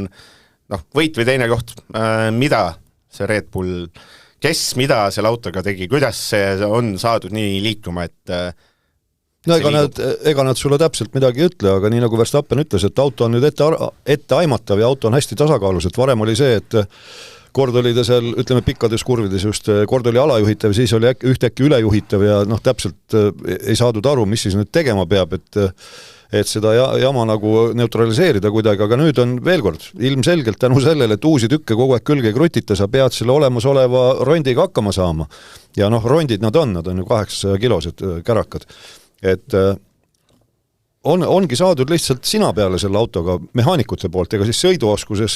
B: võit või teine koht, mida see Red Bull, kes mida selle autoga tegi, kuidas see on saadud nii liikuma, et
C: ega nad sulle täpselt midagi ei ütle, aga nii nagu Verstappen ütles, et auto on nüüd ette aimatav ja auto on hästi tasakaalus, et varem oli see, et kord oli ta seal, ütleme pikkades kurvides just, kord oli alajuhitav, siis oli ühtäkki ülejuhitav ja täpselt ei saadud aru, mis siis nüüd tegema peab, et seda jama nagu neutraliseerida kuidagi, aga nüüd on veel kord ilmselgelt tänu sellele, et uusi tükke kogu aeg külge krutita, sa pead selle olemasoleva rondiga hakkama saama. Ja rondid nad on ju 800 kilosed kärakad. Et ongi saadud lihtsalt sina peale selle autoga mehaanikute poolt, ega siis sõiduoskuses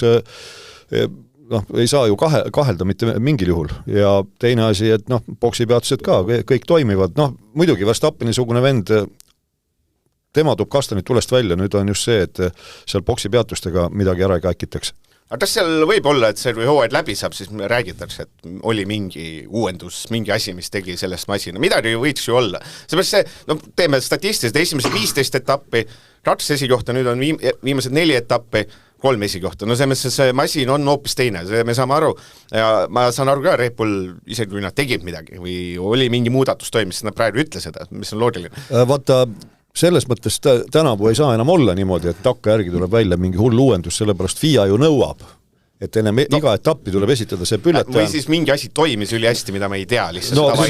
C: ei saa ju kahelda mitte mingil juhul. Ja teine asi, et boksipeatused ka, kõik toimivad. Muidugi Verstappeni-sugune vend, tema toob kastanid tulest välja, nüüd on just see, et seal boksipeatustega midagi ära ei käkitaks.
B: Aga kas seal võib olla, et see hooaeg läbi saab, siis räägitakse, et oli mingi uuendus, mingi asi, mis tegi sellest masina. Midagi võiks ju olla. Seepärast see, teeme statistiliselt esimesed 15 etappi, 2 esikohta, nüüd on viimased 4 etappi, 3 esikohta. See masin on hoopis teine, me saame aru. Ja ma saan aru ka, Red Bull, isegi kui nad tegid midagi või oli mingi muudatus toimis, nad praegu ütle seda, mis on loogiline.
C: Vaata, selles mõttes tänavu ei saa enam olla niimoodi, et takka järgi tuleb välja mingi hull uuendus, sellepärast FIA ju nõuab, et enne iga etappi tuleb esitada see pülletaja.
B: Või siis mingi asi toimis üli hästi, mida me ei tea lihtsalt.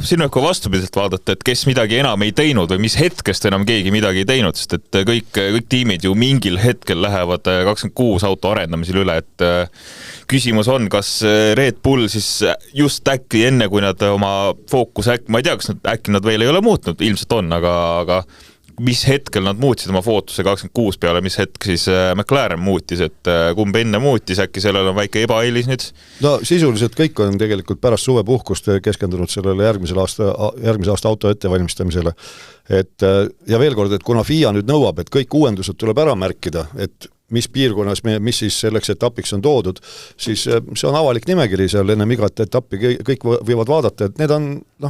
D: Siin on ka vastupidiselt vaadata, et kes midagi enam ei teinud või mis hetkest enam keegi midagi ei teinud, sest et kõik tiimid ju mingil hetkel lähevad 26 auto arendamisel üle, et küsimus on, kas Red Bull siis just äkki enne, kui nad oma fookus ma ei tea, kas äkki nad veel ei ole muutnud, ilmselt on, aga mis hetkel nad muutsid oma footuse 26 peale, mis hetk siis McLaren muutis, et kumb enne muutis, äkki sellel on väike ebaeilis nüüd?
C: Sisuliselt kõik on tegelikult pärast suvepuhkust keskendunud sellele järgmise aasta auto ettevalmistamisele. Ja veel kord, et kuna FIA nüüd nõuab, et kõik uuendused tuleb ära märkida, et mis piirkonnas, mis siis selleks etapiks on toodud, siis see on avalik nimekiri seal enne igat etappi, kõik võivad vaadata, et need on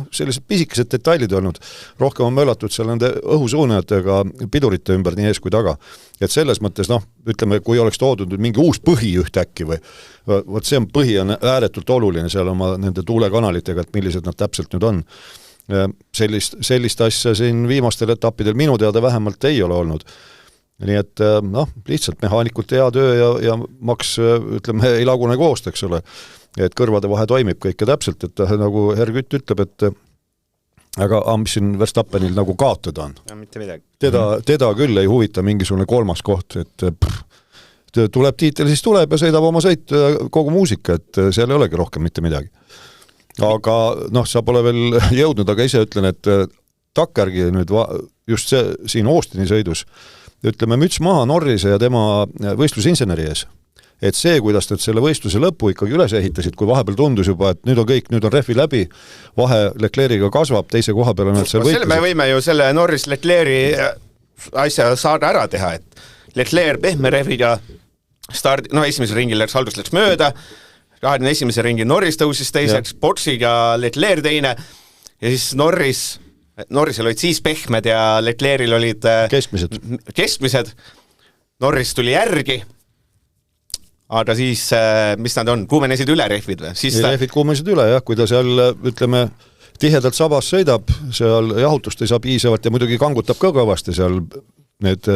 C: sellised pisikesed detailid olnud. Rohkem on möllatud seal nende õhusuunajatega pidurite ümber nii ees kui taga. Et selles mõttes, ütleme, kui oleks toodud mingi uus põhi ühtäkki või võt see põhi on ääretult oluline seal oma nende tuulekanalitega, et millised nad täpselt nüüd on. Sellist asja siin viimastel etappidel minu teada vähemalt ei ole olnud. Nii et lihtsalt mehaanikute hea töö ja Max, ütleme, ei lagune koost, eks ole, et kõrvade vahe toimib kõike täpselt, et nagu Hergütt ütleb, et aga mis siin Verstappenil nagu kaotada on.
B: Ja, mitte midagi.
C: Teda küll ei huvita mingisugune 3. koht, et tuleb tiitel, siis tuleb ja sõidab oma sõit kogu muusika, et seal ei olegi rohkem mitte midagi. Aga sa pole veel jõudnud, aga ise ütlen, et takkärgi nüüd just see siin Austini sõidus, ütleme müts maha Norrise ja tema võistlusinseneri ees. Et see, kuidas nad selle võistluse lõppu ikkagi üles ehitasid, kui vahepeal tundus juba, et nüüd on rehvi läbi, vahe Leclerc'iga kasvab, teise koha peale nad seal võitlesid.
B: Me võime ju selle Norris Leclerc'i asja saada ära teha, et Leclerc pehme rehviga esimesel ringil läks mööda, 21. ringi Norris tõusis teiseks, Botsiga Leclerc teine ja siis Norrisel olid siis pehmed ja Leclerc'il olid keskmised. Norris tuli järgi, aga siis, mis nad on, kuumenesid üle rehvid või?
C: Rehvid kuumenesid üle, jah, kui ta seal, ütleme, tihedalt sabas sõidab, seal jahutust ei saa piisavalt ja muidugi kangutab ka kõvasti seal, need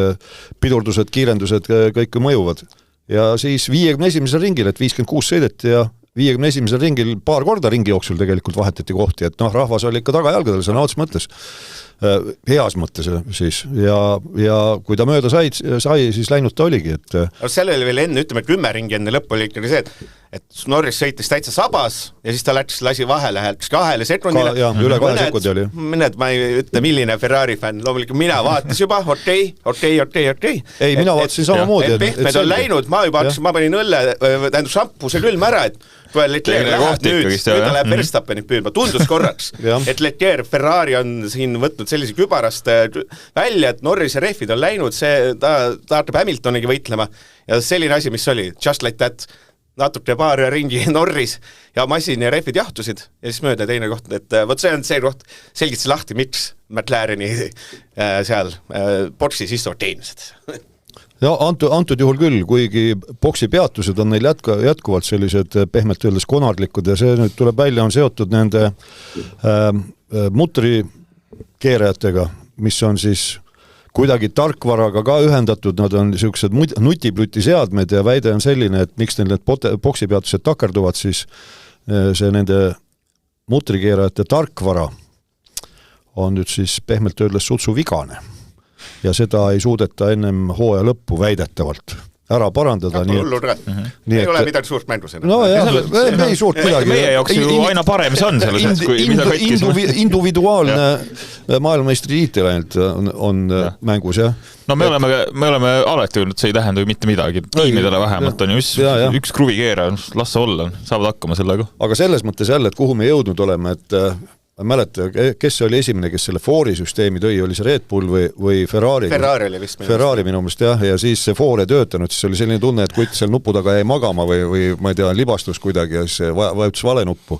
C: pidurdused, kiirendused kõik mõjuvad. Ja siis 51. ringil, et 56 sõideti ja 51. ringil paar korda ringi jooksul tegelikult vahetati kohti, et rahvas oli ikka tagajalgadel, see on otsa mõttes, heas mõttes siis, ja kui ta mööda sai, siis läinud ta oligi, et
B: selle oli veel enne, ütleme 10 ringi enne lõppu oli ikkagi see, et Norris sõitis täitsa sabas ja siis ta lasi vahele, läks 2 sekundile.
C: Üle 2 sekundi oli.
B: Mõned, ma ei ütle, milline Ferrari fänn, loomulikult mina vaatas juba, okei.
C: Ei, mina vaatasin samamoodi.
B: Et pehmed on läinud, ma juba hakkasin, ma panin õlle, tähendab šampuse külm ära, et Leclerc läheb nüüd ta läheb Verstappenit püüdma, tundus korraks, et Leclerc, Ferrari on siin võtnud sellise kübarast välja, et Norris ja rehvid on läinud, ta hakkab Hamiltoniga võitlema ja selline asi, mis oli, just like that, natuke paar ringi Norris ja masin ja rehvid jahtusid ja siis mööda teine koht, et võt see on see koht, selgitsi lahti, miks McLareni seal boksis istuvad teenused.
C: Ja antud juhul küll, kuigi boksi peatused on neil jätkuvalt sellised pehmelt öeldes konarlikud ja see nüüd tuleb välja, on seotud nende mutrikeerajatega, mis on siis kuidagi tarkvaraga ka ühendatud, nad on niisugused nutipluti seadmed ja väide on selline, et miks neil need boksipeatused takerduvad, siis see nende mutrikeerajate tarkvara on nüüd siis pehmelt öeldes sutsu vigane. Ja seda ei suudeta ennem hooaja lõppu väidetavalt ära parandada.
B: Ei ole midagi suurt mängus.
C: No jah, ei suurt midagi.
D: Meie jaoks ju aina parem see on selles, mida katkis.
C: Individuaalne maailmameistri tiitel ainult on mängus, jah.
D: No me oleme alati öelnud, see ei tähenda ju mitte midagi. Tiimidele vähemalt on ju üks kruvikeera, las see olla, saavad hakkama sellega.
C: Aga selles mõttes jälle, et kuhu me jõudnud oleme, et ma mäleta, kes oli esimene, kes selle Fori süsteemi tõi, oli see Red Bull või Ferrari?
B: Ferrari oli vist.
C: Ferrari minu meelest, jah, ja siis see For ei töötanud, siis oli selline tunne, et kutt seal nupu taga jäi magama või ma ei tea, libastus kuidagi ja siis vajutus vale nuppu.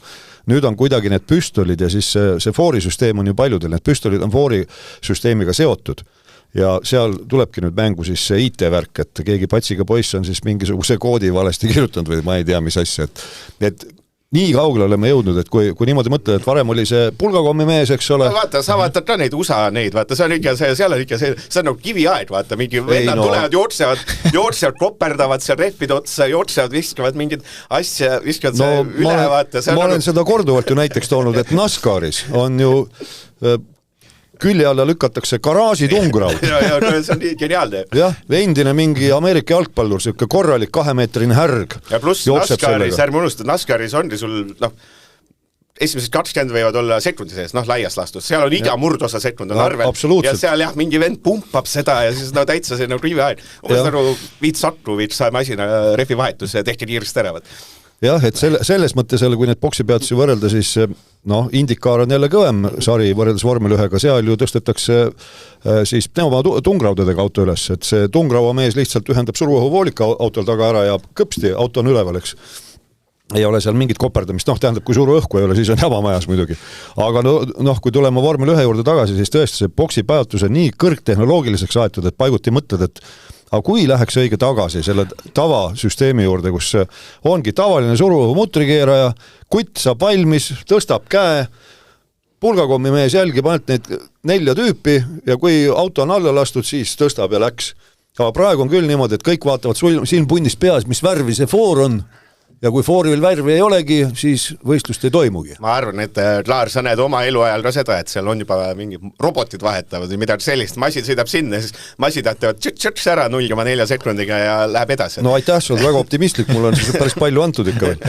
C: Nüüd on kuidagi need püstolid ja siis see Fori süsteem on ju paljudel, need püstolid on Fori süsteemiga seotud. Ja seal tulebki nüüd mängu siis see IT-värk, et keegi patsiga poiss on siis mingisuguse koodi valesti kirjutanud või ma ei tea, mis asja, et nii kaugele oleme jõudnud, et kui niimoodi mõtled, et varem oli see pulgakommi mees, eks ole.
B: Vaata, sa vaatad ka neid USA neid, vaata, see on ikka seal on ikka see on nagu kiviaed, vaata, mingi vennad tulevad, jootsevad, koperdavad seal rehvid otsa, jootsevad, viskavad mingid asja, viskavad üle, vaata.
C: Ma olen seda korduvalt ju näiteks toonud, et NASCARis on ju külje alla lükatakse garaaži tungraud.
B: ja see on nii geniaalne.
C: Jah, endine mingi Ameerika jalgpallur, selline korralik 2-meetrine härg.
B: Ja pluss NASCARis, ärme unusta, NASCARis on sul, esimesed 20 võivad olla sekundi sees, laias lastus. Seal on iga murdosa sekund on arvel. Ja seal mingi vend pumpab seda ja siis täitsa see riiviaed. Viid sattu, viid saa masina refi vahetus ja tehke kiiresti ärevad.
C: Jah, et selles mõttes, kui need boksipeatusi võrrelda, siis Indikaar on jälle kõvem sari võrreldes Vormel 1-ga, seal ju tõstetakse siis tungraudadega auto üles, et see tungraua mees lihtsalt ühendab suruõhuvoolika autol taga ära ja kõpsti, auto on üleval, eks. Ei ole seal mingit koperdamist, tähendab, kui suruõhku ei ole, siis on jabamajas muidugi. Aga kui tuleme Vormel 1 juurde tagasi, siis tõesti see boksipeatus on nii kõrgtehnoloogiliseks aetud, et paiguti mõtled, et aga kui läheks õige tagasi selle tavasüsteemi juurde, kus ongi tavaline suruõhu mutrikeeraja, kutt saab valmis, tõstab käe, pulgakommi mees jälgib ainult neid 4 tüüpi ja kui auto on alla lastud, siis tõstab ja läks. Aga praegu on küll niimoodi, et kõik vaatavad silmpunnist peas, mis värvi see For on. Ja kui Foril värvi ei olegi, siis võistlust ei toimugi.
B: Ma arvan, et Klaar, sa näed oma eluajal ka seda, et seal on juba mingi robotid vahetavad või midagi sellist. Masin sõidab sinna, siis masinad teevad tšõks ära 0,4 sekundiga ja läheb edasi.
C: No aitäh, see on väga optimistlik, mul on siis päris palju antud ikka veel.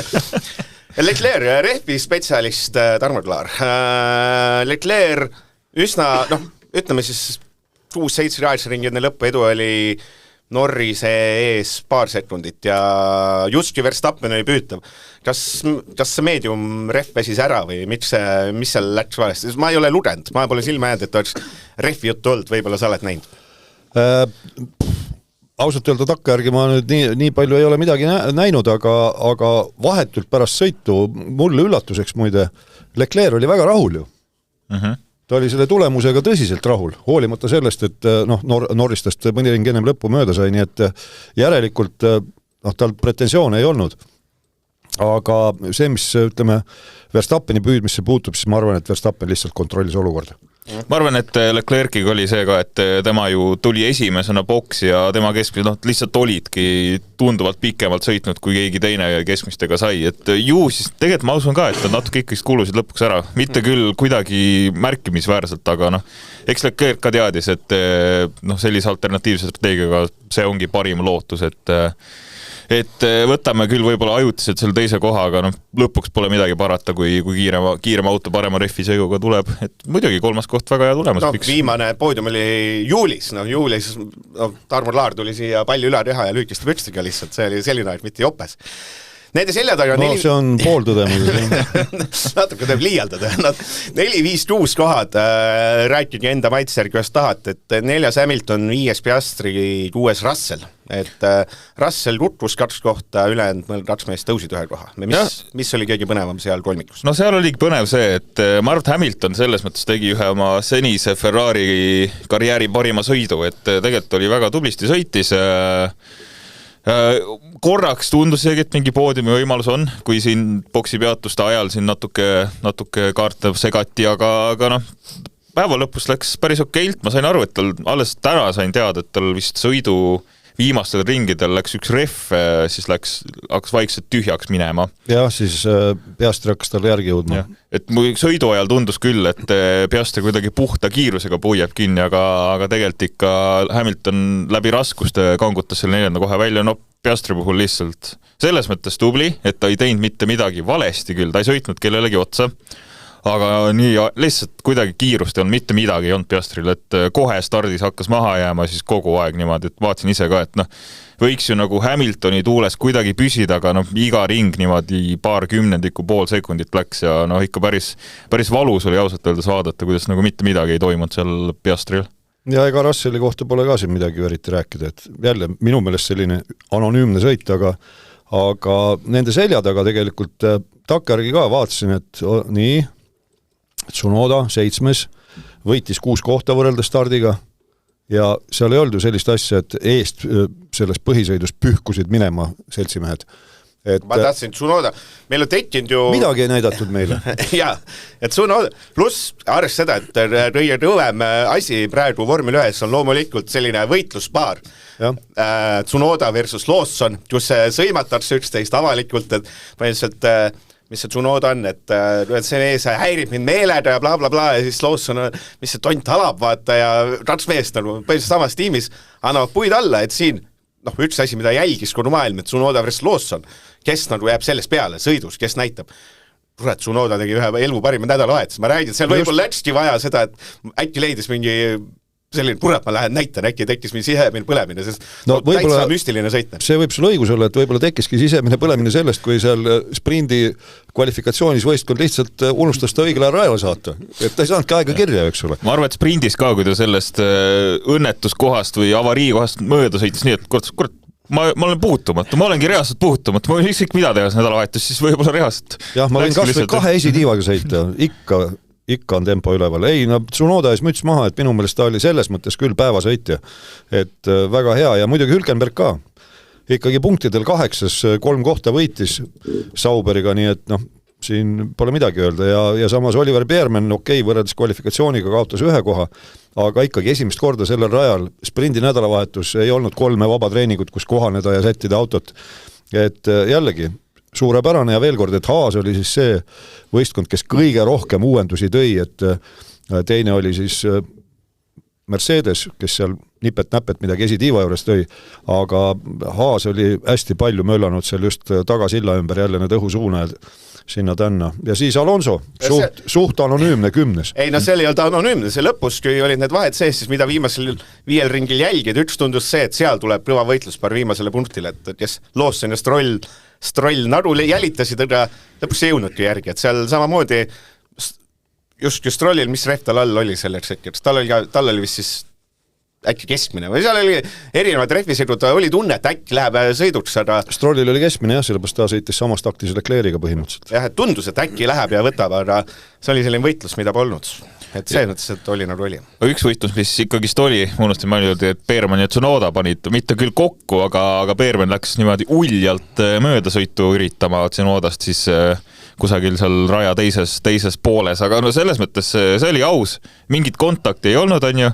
B: Leclerc, rehvi spetsialist Tarmo Klaar. Leclerc üsna, ütleme siis 6-7 ringi enne lõppu edu oli Norrise ees paar sekundit ja justki Verstappen oli püütav. Kas see medium ref väsis ära või mis seal läks valesti? Ma ei ole lugenud, ma pole silma jäänud, et oleks refi juttu olnud, võib-olla sa oled näinud.
C: Ausalt öelda takkajärgi ma nüüd nii palju ei ole midagi näinud, aga vahetult pärast sõitu mulle üllatuseks muide, Leclerc oli väga rahul ju. Ta oli selle tulemusega tõsiselt rahul, hoolimata sellest, et Norristast mõni ring ennem lõppu mööda sai, nii et järelikult tal pretensioone ei olnud. Aga see, mis ütleme Verstappeni püüdmisse puutub, siis ma arvan, et Verstappen lihtsalt kontrollis olukorda.
D: Ma arvan, et Leclerciga oli see ka, et tema ju tuli esimesena boksi ja tema keskmised lihtsalt olidki tunduvalt pikemalt sõitnud, kui keegi teine keskmistega sai. Et ju siis tegelikult ma usun ka, et natuke ikkagi kulusid lõpuks ära. Mitte küll kuidagi märkimisväärselt, aga eks Leclerc ka teadis, et sellise alternatiivse strateegiaga see ongi parim lootus, et võtame küll võib-olla ajutiselt selle teise koha, aga lõpuks pole midagi parata, kui kiirema auto parema rehvi sõiguga tuleb, et muidugi 3. koht väga hea tulemus.
B: Viimane poodium oli juulis, Tarmo Laar tuli siia palju üle teha ja lüükiste pütstiga lihtsalt, see oli selline aeg, mitte jopes. Nende selja taga
C: see on pooltõdemus.
B: natuke teeb liialdada. 4-5-6 kohad rääkige enda maitsjärgi, kas tahat, et 4. Hamilton, 5. Piastri, 6. Russell. Et Russell kutvus 2 kohta, ülejäänud mõned 2 meest tõusid 1 koha. Mis oli kõige põnevam seal kolmikus?
D: No seal oligi põnev see, et ma arvan, et Hamilton selles mõttes tegi ühe oma senise Ferrari karjääri parima sõidu, et tegelikult oli väga tublisti sõitis. Korraks tundus see, et mingi poodiumi võimalus on, kui siin boksi peatuste ajal siin natuke kaarte segati, aga päeva lõpus läks päris okeilt. Ma sain aru, et tal alles täna sain teada, et tal vist sõidu viimastel ringidel läks üks rehv, siis hakkas vaikselt tühjaks minema.
C: Jah, siis Piastri hakkas talle järgi jõudma.
D: Et mu sõidu ajal tundus küll, et Piastri kuidagi puhta kiirusega puujab kinni, aga tegelikult ikka Hamilton läbi raskuste kangutas selle 4. kohe välja. Piastri puhul lihtsalt selles mõttes tubli, et ta ei teinud mitte midagi valesti küll, ta ei sõitnud kellelegi otsa. Aga nii lihtsalt kuidagi kiirust ei olnud, mitte midagi ei olnud Piastril, et kohe stardis hakkas maha jääma siis kogu aeg niimoodi, et vaatasin ise ka, et võiks ju nagu Hamiltoni tuules kuidagi püsida, aga iga ring niimoodi paar kümnendikku, pool sekundit läks ja ikka päris valus oli ausalt öeldes vaadata, kuidas nagu mitte midagi ei toimunud seal Piastril.
C: Ja ega Russelli kohta pole ka siin midagi eriti rääkida, et jälle minu meelest selline anonüümne sõit, aga nende selja taga tegelikult takkajärgi ka vaatasin, et nii Tsunoda 7. võitis 6 kohta võrreldes stardiga ja seal ei olnud ju sellist asja, et eest selles põhisõidus pühkusid minema seltsimehed.
B: Ma tahtsin Tsunoda, meil on tekkinud ju...
C: Midagi ei näidatud meile.
B: Jaa, et Tsunoda, pluss arvest seda, et kõige rõvem asi praegu vormel 1 on loomulikult selline võitluspaar. Tsunoda versus Lawson, kus sõimatakse üksteist avalikult, et põhiliselt mis see Tsunoda on, et see mees häirib mind meeleda ja blablabla ja siis Lawson, mis see tont halab, vaata ja ratsmeest põhiliselt samas tiimis annavad puid alla, et siin üks asi, mida jälgis kogu maailm, et Tsunoda versus Lawson, kes jääb sellest peale sõidus, kes näitab. Kurat, Tsunoda tegi ühe elu parima nädalavahetus. Ma räägin, et seal võib-olla läkski vaja seda, et äkki leidis mingi selline, kurat, ma lähen näitan, äkki tekkis mingi sisemine põlemine, sest täitsa müstiline sõitne.
C: See võib sul õigus olla, et võib-olla tekkiski sisemine põlemine sellest, kui seal sprindi kvalifikatsioonis võistkond lihtsalt unustas ta õigele rajale saata. Et ta ei saanudki aega kirja, eks ole.
D: Ma arvan, et sprindis ka, kui ta sellest õnnetuskohast või avariikohast mööda sõitis nii, et kurat, ma olen puutumatu, ma olengi reaalselt puutumatu, ma võin ükskõik mida teha nädalavahetus, siis võib-olla reaalselt.
C: Jah, ma võin kasvõi 2 esitiivaga sõita, ikka on tempo üleval. Ei, Tsunoda ees müts maha, et minu meelest ta oli selles mõttes küll päevasõitja. Et väga hea ja muidugi Hülkenberg ka. Ikkagi punktidel 8, 3 kohta võitis Sauberiga, nii et siin pole midagi öelda ja samas Oliver Biermann, võrreldes kvalifikatsiooniga kaotas 1 koha, aga ikkagi esimest korda sellel rajal sprindi nädalavahetus ei olnud 3 vaba treeningut, kus kohaneda ja sättida autot. Et jällegi suurepärane ja veel kord, et Haas oli siis see võistkond, kes kõige rohkem uuendusi tõi, et teine oli siis Mercedes, kes seal nipet-näpet midagi esitiiva juures tõi, aga Haas oli hästi palju möllanud seal just tagasilla ümber jälle need õhusuunajad sinna tänna. Ja siis Alonso, suht anonüümne 10.
B: Ei, see ei olnud anonüümne, see lõpus, kui olid need vahed sees, siis mida viimasel 5 ringil jälgid, üks tundus see, et seal tuleb kõva võitluspar viimasele punktile, et kes Lawson ja Stroll naru jälitasid, aga lõpuks ei jõudnudki järgi, et seal samamoodi just Strollil, mis rehv tal all oli selleks hetkeks, tal oli vist siis äkki keskmine või seal oli erinevad rehvisõidud, oli tunne, et äkki läheb sõiduks, aga
C: Strollil oli keskmine jah, sellepärast ta sõitis samas taktis Leclerc'iga põhimõtteliselt.
B: Jah, et tundus, et äkki läheb ja võtab, aga see oli selline võitlus, mida polnud. Et see mõttes, et oli nagu oli.
D: Üks võitlus, mis ikkagist oli, unustasin mainida, et Biermann ja Tsunoda panid mitte küll kokku, aga Biermann läks niimoodi uljalt möödasõitu üritama Tsunodast siis kusagil seal raja teises pooles, aga selles mõttes see oli aus, mingit kontakti ei olnud, on ju.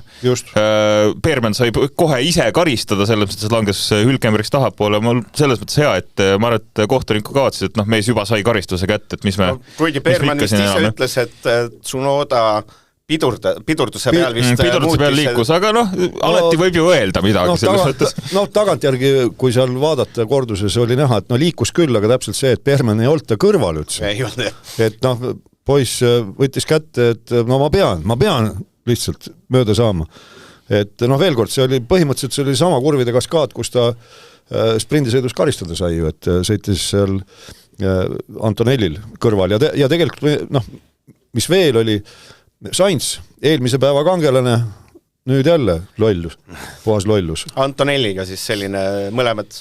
D: Biermann sai kohe ise karistada, selles mõttes, et langes Hülkenbergist tahapoole, mul selles mõttes hea, et ma arvan, et kohtuniku kavatsis, et mees juba sai karistuse kätte, et mis me...
B: Kuigi Biermann vist ise ütles, et Tsunoda pidurduse peal vist
D: pidurduse peal liikus, aga alati võib ju öelda midagi selles mõttes.
C: Tagantjärgi, kui seal vaadata korduses oli näha, et liikus küll, aga täpselt see, et Permen ei olnud ta kõrval üldse. Et poiss võttis kätte, et ma pean lihtsalt mööda saama. Et veel kord, see oli põhimõtteliselt see oli sama kurvide kaskaad, kus ta sprindisõidus karistada sai ju, et sõitis seal Antonellil kõrval ja tegelikult mis veel oli Sainz, eelmise päeva kangelane, nüüd jälle lollus, puhas lollus.
B: Antonelliga siis selline mõlemad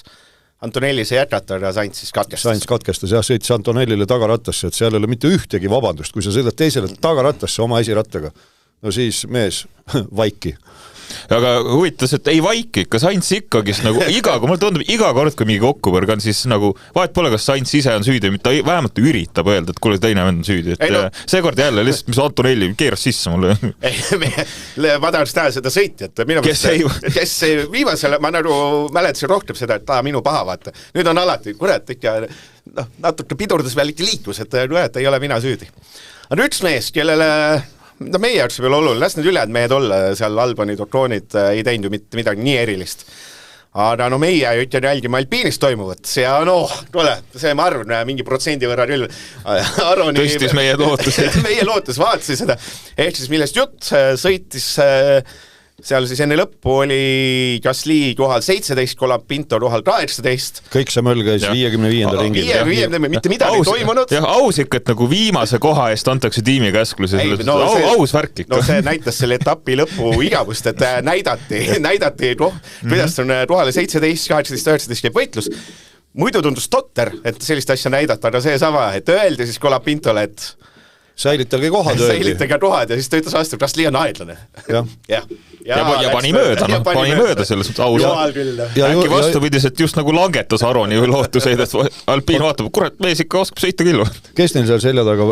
B: Antonelli see jätkata ja Sainz siis katkestas.
C: Sainz katkestas, jah, sõitis Antonellile tagarattasse, et seal ei ole mitte ühtegi vabandust, kui sa sõidad teisele tagarattasse oma esirattaga, no siis mees vaiki.
D: Aga huvitas, et ei vaiki ikka, Sainz ikkagi mulle tundub, iga kord, kui mingi kokkupõrg on, siis vahet pole, kas Sainz ise on süüdi, mitte vähemalt üritab öelda, et kuule, teine vend on süüdi. Seekord jälle lihtsalt, mis Antonelli keeras sisse mulle.
B: Ma tahaks teha seda sõitjat. Kes viimasele, ma mäletasin rohkem seda, et minu paha vaata. Nüüd on alati, kurat, ikka natuke pidurdas veel ikka liiklus, et ei ole mina süüdi. On üks mees, kellele meie jaoks veel oluline, las need ülejäänud mehed olla, seal Alboni Tortonid ei teinud ju mitte midagi nii erilist. Aga meie ütlen jälgima alpiinist toimuvat ja tule, see ma arvan, mingi protsendi võrra küll
D: tõstis meie lootuseid.
B: Meie lootus vaatasi seda, ehk siis millest jutt sõitis seal siis enne lõppu oli Gasly kohal 17, Colapinto kohal 18.
C: Kõik see möll käis 55. ringil.
B: 55. mitte midagi ei toimunud.
D: Jah, aus ikka, et viimase koha eest antakse tiimi käsklus. Aus värk ikka.
B: See näitas selle etapi lõpu igavust, et näidati, kuidas on kohale 17, 18, 19 käib võitlus. Muidu tundus totter, et sellist asja näidata, aga see sama, et öeldi siis Colapintole, et
C: säilitage kohad.
B: Säilitage kohad ja siis ta ütles vastu, Gasly on aedlane.
D: Ja pani mööda selles aus. Äkki vastupidiselt just langetas Aroni lootuseid, et Alpiin vaatab, kurat, mees ikka oskab sõita küll.
C: Kes neil seal selja taga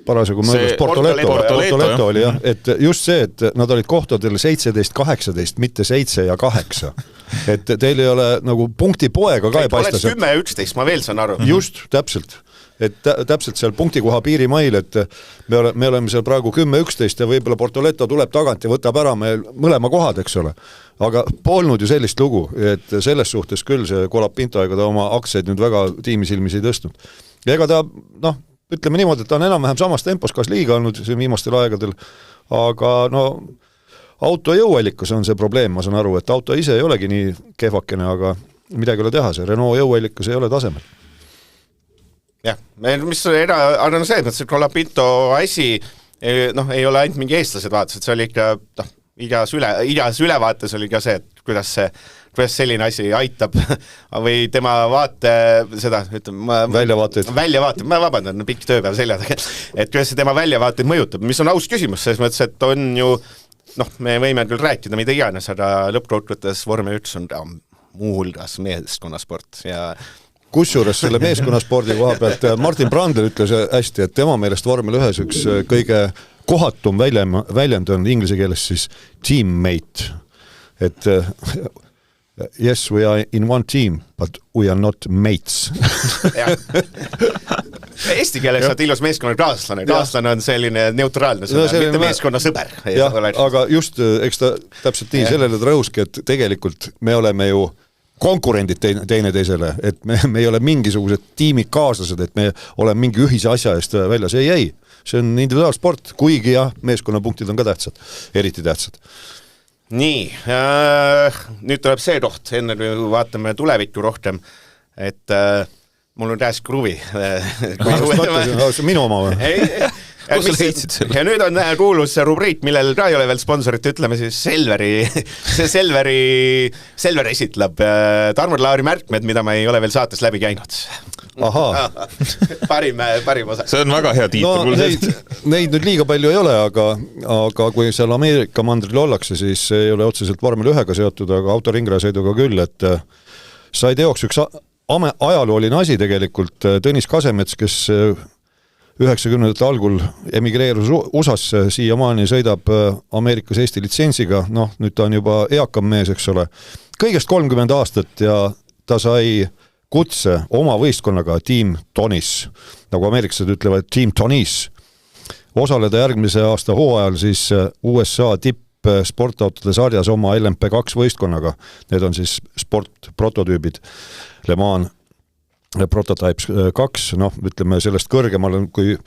C: parasjagu möödas? Portoletto oli, jah. Et just see, et nad olid kohtadel 17, 18, mitte 7 ja 8. Et teil ei ole punkti poega ka ei paista.
B: Oleks 10 ja 11, ma veel saan aru.
C: Just, täpselt. Et täpselt seal punktikoha piirimail, et me oleme seal praegu 10-11 ja võib-olla Portoletto tuleb tagant ja võtab ära meil mõlema kohad, eks ole. Aga polnud ju sellist lugu, et selles suhtes küll see Colapinto, ega ta oma aktsiaid nüüd väga tiimisilmis ei tõstnud. Ja ega ta, ütleme niimoodi, et ta on enam-vähem samas tempos Gaslyga olnud viimastel aegadel, aga auto jõuallikus on see probleem, ma saan aru, et auto ise ei olegi nii kehvakene, aga midagi ei ole teha, see Renault jõuallikus ei ole tasemel.
B: Jah, mis aga see, et see Colapinto asi ei ole ainult mingi eestlased vaatused, see oli ikka igas ülevaates oli ka see, et kuidas selline asi aitab või tema vaate seda,
C: väljavaateid,
B: ma vabandan, pikk tööpäev seljadega, et kuidas see tema väljavaateid mõjutab, mis on aus küsimus, selles mõttes, et on ju me võime küll rääkida mida iganes, aga lõppkokkuvõttes vormel 1 on muuhulgas meeskonnasport ja
C: kusjuures selle meeskonnaspordi koha pealt Martin Brandl ütles hästi, et tema meelest vormel 1 üks kõige kohatum väljend on inglise keeles siis teammate. Et yes, we are in one team, but we are not mates.
B: Eesti keeles saad ilus meeskonna kaaslane on selline neutraalne sõna, mitte meeskonna sõber.
C: Aga just, eks ta täpselt nii, sellele ta rõhuski, et tegelikult me oleme ju konkurendid teine teisele, et me ei ole mingisugused tiimikaaslased, et me oleme mingi ühise asja eest väljas. Ei, see on individuaalsport, kuigi jah, meeskonnapunktid on ka tähtsad, eriti tähtsad.
B: Nii, nüüd tuleb see koht, enne kui vaatame tulevikku rohkem, et mul on käes kruvi.
C: Minu oma või?
D: Kus sa leidsid selle?
B: Ja nüüd on kuulus rubriik, millel ka ei ole veel sponsorit, ütleme siis Selver esitleb Tarmo-Lauri märkmed, mida ma ei ole veel saates läbi käinud.
C: Ahaa.
B: Parim osa.
D: See on väga hea tiitel.
C: Neid nüüd liiga palju ei ole, aga kui seal Ameerika mandril ollakse, siis ei ole otseselt vormel 1-ga seotud, aga autoringrajasõiduga küll, et sai teoks üks ajalooline asi tegelikult. Tõnis Kasemets, kes 90. algul emigreerus USA-sse, siiamaani sõidab Ameerikas Eesti litsensiga, nüüd ta on juba eakam mees, eks ole, kõigest 30 aastat ja ta sai kutse oma võistkonnaga Team Tonis, nagu ameeriklased ütlevad Team Tonis, osaleda järgmise aasta hooajal siis USA tipp-sportautode sarjas oma LMP2 võistkonnaga. Need on siis sportprototüübid Le Mans Prototypes 2, ütleme sellest kõrgemal, kui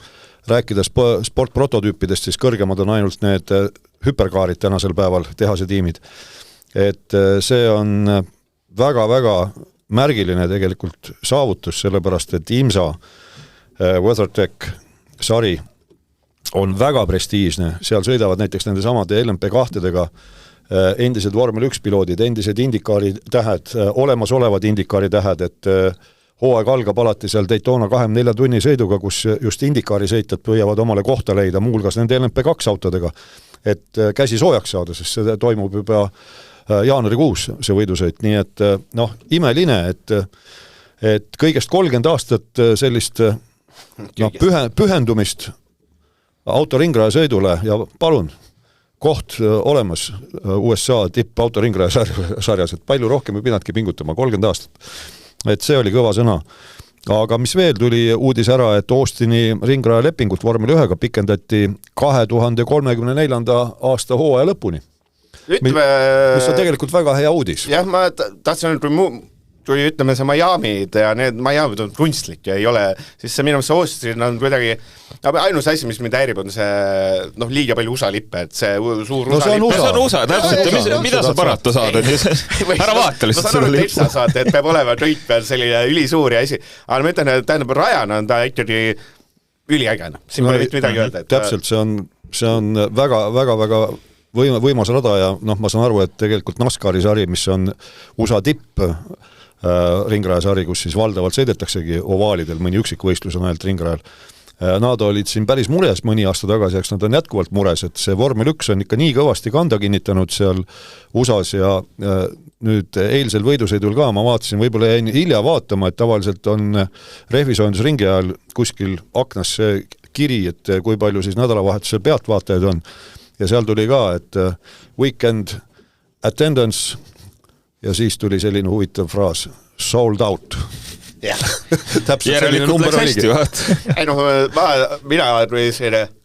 C: rääkida sportprototüüpidest, siis kõrgemad on ainult need hüperkaarid tänasel päeval, tehase tiimid. Et see on väga-väga märgiline tegelikult saavutus, sellepärast et IMSA WeatherTech sari on väga prestiižne, seal sõidavad näiteks nende samade LMP2-dega endised vormel 1 piloodid, endised indikaari tähed, olemasolevad indikaari tähed, et hooaeg algab alati seal Daytona 24 tunni sõiduga, kus just indikaari sõitjad püüavad omale kohta leida, muuhulgas nende LMP2 autodega, et käsi soojaks saada, sest see toimub juba jaanuarikuus, see võidusõit, nii et imeline, et kõigest 30 aastat sellist pühendumist autoringraja sõidule ja palun, koht olemas USA tipp autoringraja sarjas, et palju rohkem ei pidadki pingutama, 30 aastat. Et see oli kõva sõna. Aga mis veel tuli uudis ära, et Austini ringraja lepingut vormel 1-ga pikendati 2034. aasta hooaja lõpuni. Mis on tegelikult väga hea uudis.
B: Jah, ma tahtsin kui ütleme see Miami ja need Miami on kunstlik ja ei ole, siis see minu Austin on kuidagi, ainus asi, mis mind häirib, on see liiga palju USA lippe, et see suur USA lippe.
D: See on USA, täpselt, mida sa parata saad, ära vaata lihtsalt
B: seda lippu. Ma saad, et peab olema kõik peal selline ülisuur ja asi, aga ma ütlen, et tähendab rajana on ta ikkagi üliägena, siin pole midagi öelda.
C: Täpselt, see on väga-väga võimas rada ja ma saan aru, et tegelikult NASCARi sari, mis on USA tipp ringrajasari, kus siis valdavalt sõidetaksegi ovaalidel, mõni üksikvõistlus on ainult ringrajal. Nad olid siin päris mures mõni aasta tagasi, eks nad on jätkuvalt mures, et see vormel 1 on ikka nii kõvasti kanda kinnitanud seal USAs ja nüüd eilsel võidusõidul ka ma vaatasin, võib-olla jäin hilja vaatama, et tavaliselt on rehvisoojendusringi ajal kuskil aknas see kiri, et kui palju siis nädalavahetusel pealtvaatajaid on ja seal tuli ka, et weekend attendance ja siis tuli selline huvitav fraas, sold out. Täpselt selline number oligi.
B: Mina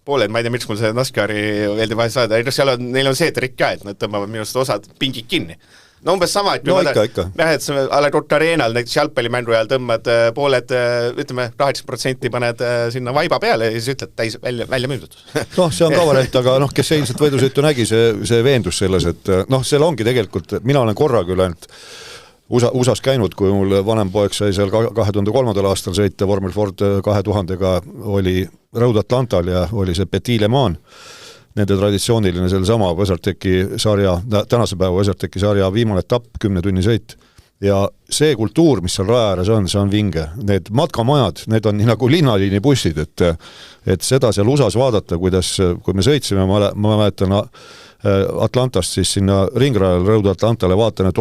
B: pooled, ma ei tea, miks mul see NASCARi veeldi vahe saada, neil on see trikk ka, et nad tõmbavad minust osad pingid kinni. No umbes sama, et
C: ikka.
B: Et Aladot Arenal näiteks jalgpallimängu ajal tõmbad pooled, ütleme, 80% paned sinna vaiba peale ja siis ütled täis välja müüdud.
C: See on ka variant, aga kes eilset võidusõitu nägi, see veendus selles, et seal ongi tegelikult, mina olen korra küll ainult USAs käinud, kui mul vanem poeg sai seal 2003. aastal sõita vormel Ford 2000-ga oli Road Atlantal ja oli see Petit Le Mans, nende traditsiooniline sellesama WeatherTechi sarja, tänase päeva WeatherTechi sarja viimane etapp, 10 tunni sõit. Ja see kultuur, mis seal raja ääres on, see on vinge. Need matkamajad, need on nii nagu linnaliini bussid, et seda seal USAs vaadata, kui me sõitsime, ma mäletan Atlantast siis sinna ringrajal Road Atlantale vaatan, et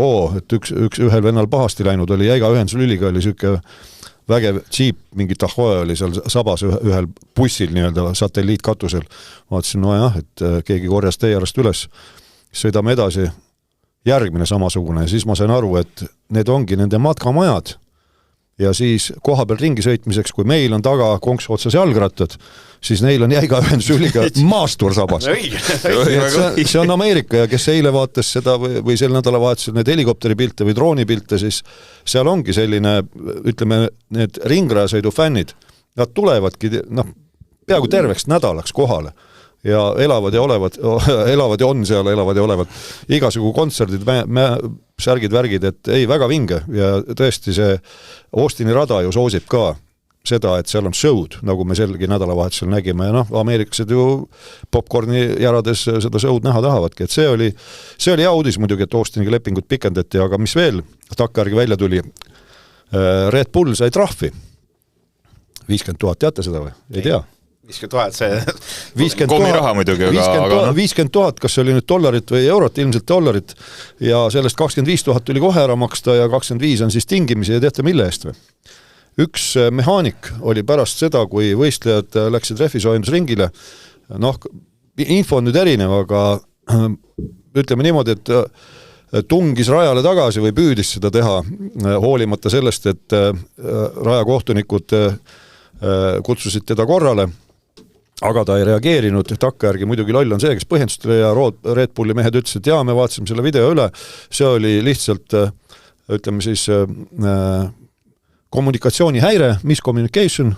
C: ühel vennal pahasti läinud oli jäiga ühenduslüliga, oli süke vägev jeep, mingi Tahoe oli seal sabas ühel bussil nii-öelda satelliitkatusel. Vaatasin, et keegi korjas tee ärast üles, sõidame edasi, järgmine samasugune ja siis ma sain aru, et need ongi nende matkamajad ja siis koha peal ringi sõitmiseks, kui meil on taga konksu otsas jalgrattad, siis neil on jäiga ühendusüliga maastur sabas. See on Ameerika ja kes eile vaatas seda või sel nädalavahetusel need helikopteripilte või droonipilte, siis seal ongi selline, ütleme, need ringrajasõidu fännid, nad tulevadki peaaegu terveks nädalaks kohale ja elavad ja on seal, elavad ja olevad igasugu kontserdid, särgid, värgid, et ei, väga vinge ja tõesti see Austini rada ju soosib ka seda, et seal on show'd, nagu me selgi nädalavahetusel nägime ja ameeriklased ju popcorni järades seda show'd näha tahavadki, et see oli hea uudis muidugi, et Austiniga lepingut pikendati, aga mis veel takkajärgi välja tuli, Red Bull sai trahvi 50 000, teate seda või? Ei tea?
B: 50 000, see
D: kommiraha muidugi,
C: 50 000, kas see oli nüüd dollarit või eurot, ilmselt dollarit ja sellest 25 000 tuli kohe ära maksta ja 25 on siis tingimisi ja teate mille eest või? Üks mehaanik oli pärast seda, kui võistlejad läksid rehvisoojendusringile, info on nüüd erinev, aga ütleme niimoodi, et tungis rajale tagasi või püüdis seda teha, hoolimata sellest, et rajakohtunikud kutsusid teda korrale aga ta ei reageerinud, takkajärgi muidugi loll on see, kes põhjendustele ja Red Bulli mehed ütlesid, et jaa, me vaatasime selle video üle, see oli lihtsalt, ütleme siis, kommunikatsioonihäire, miscommunication,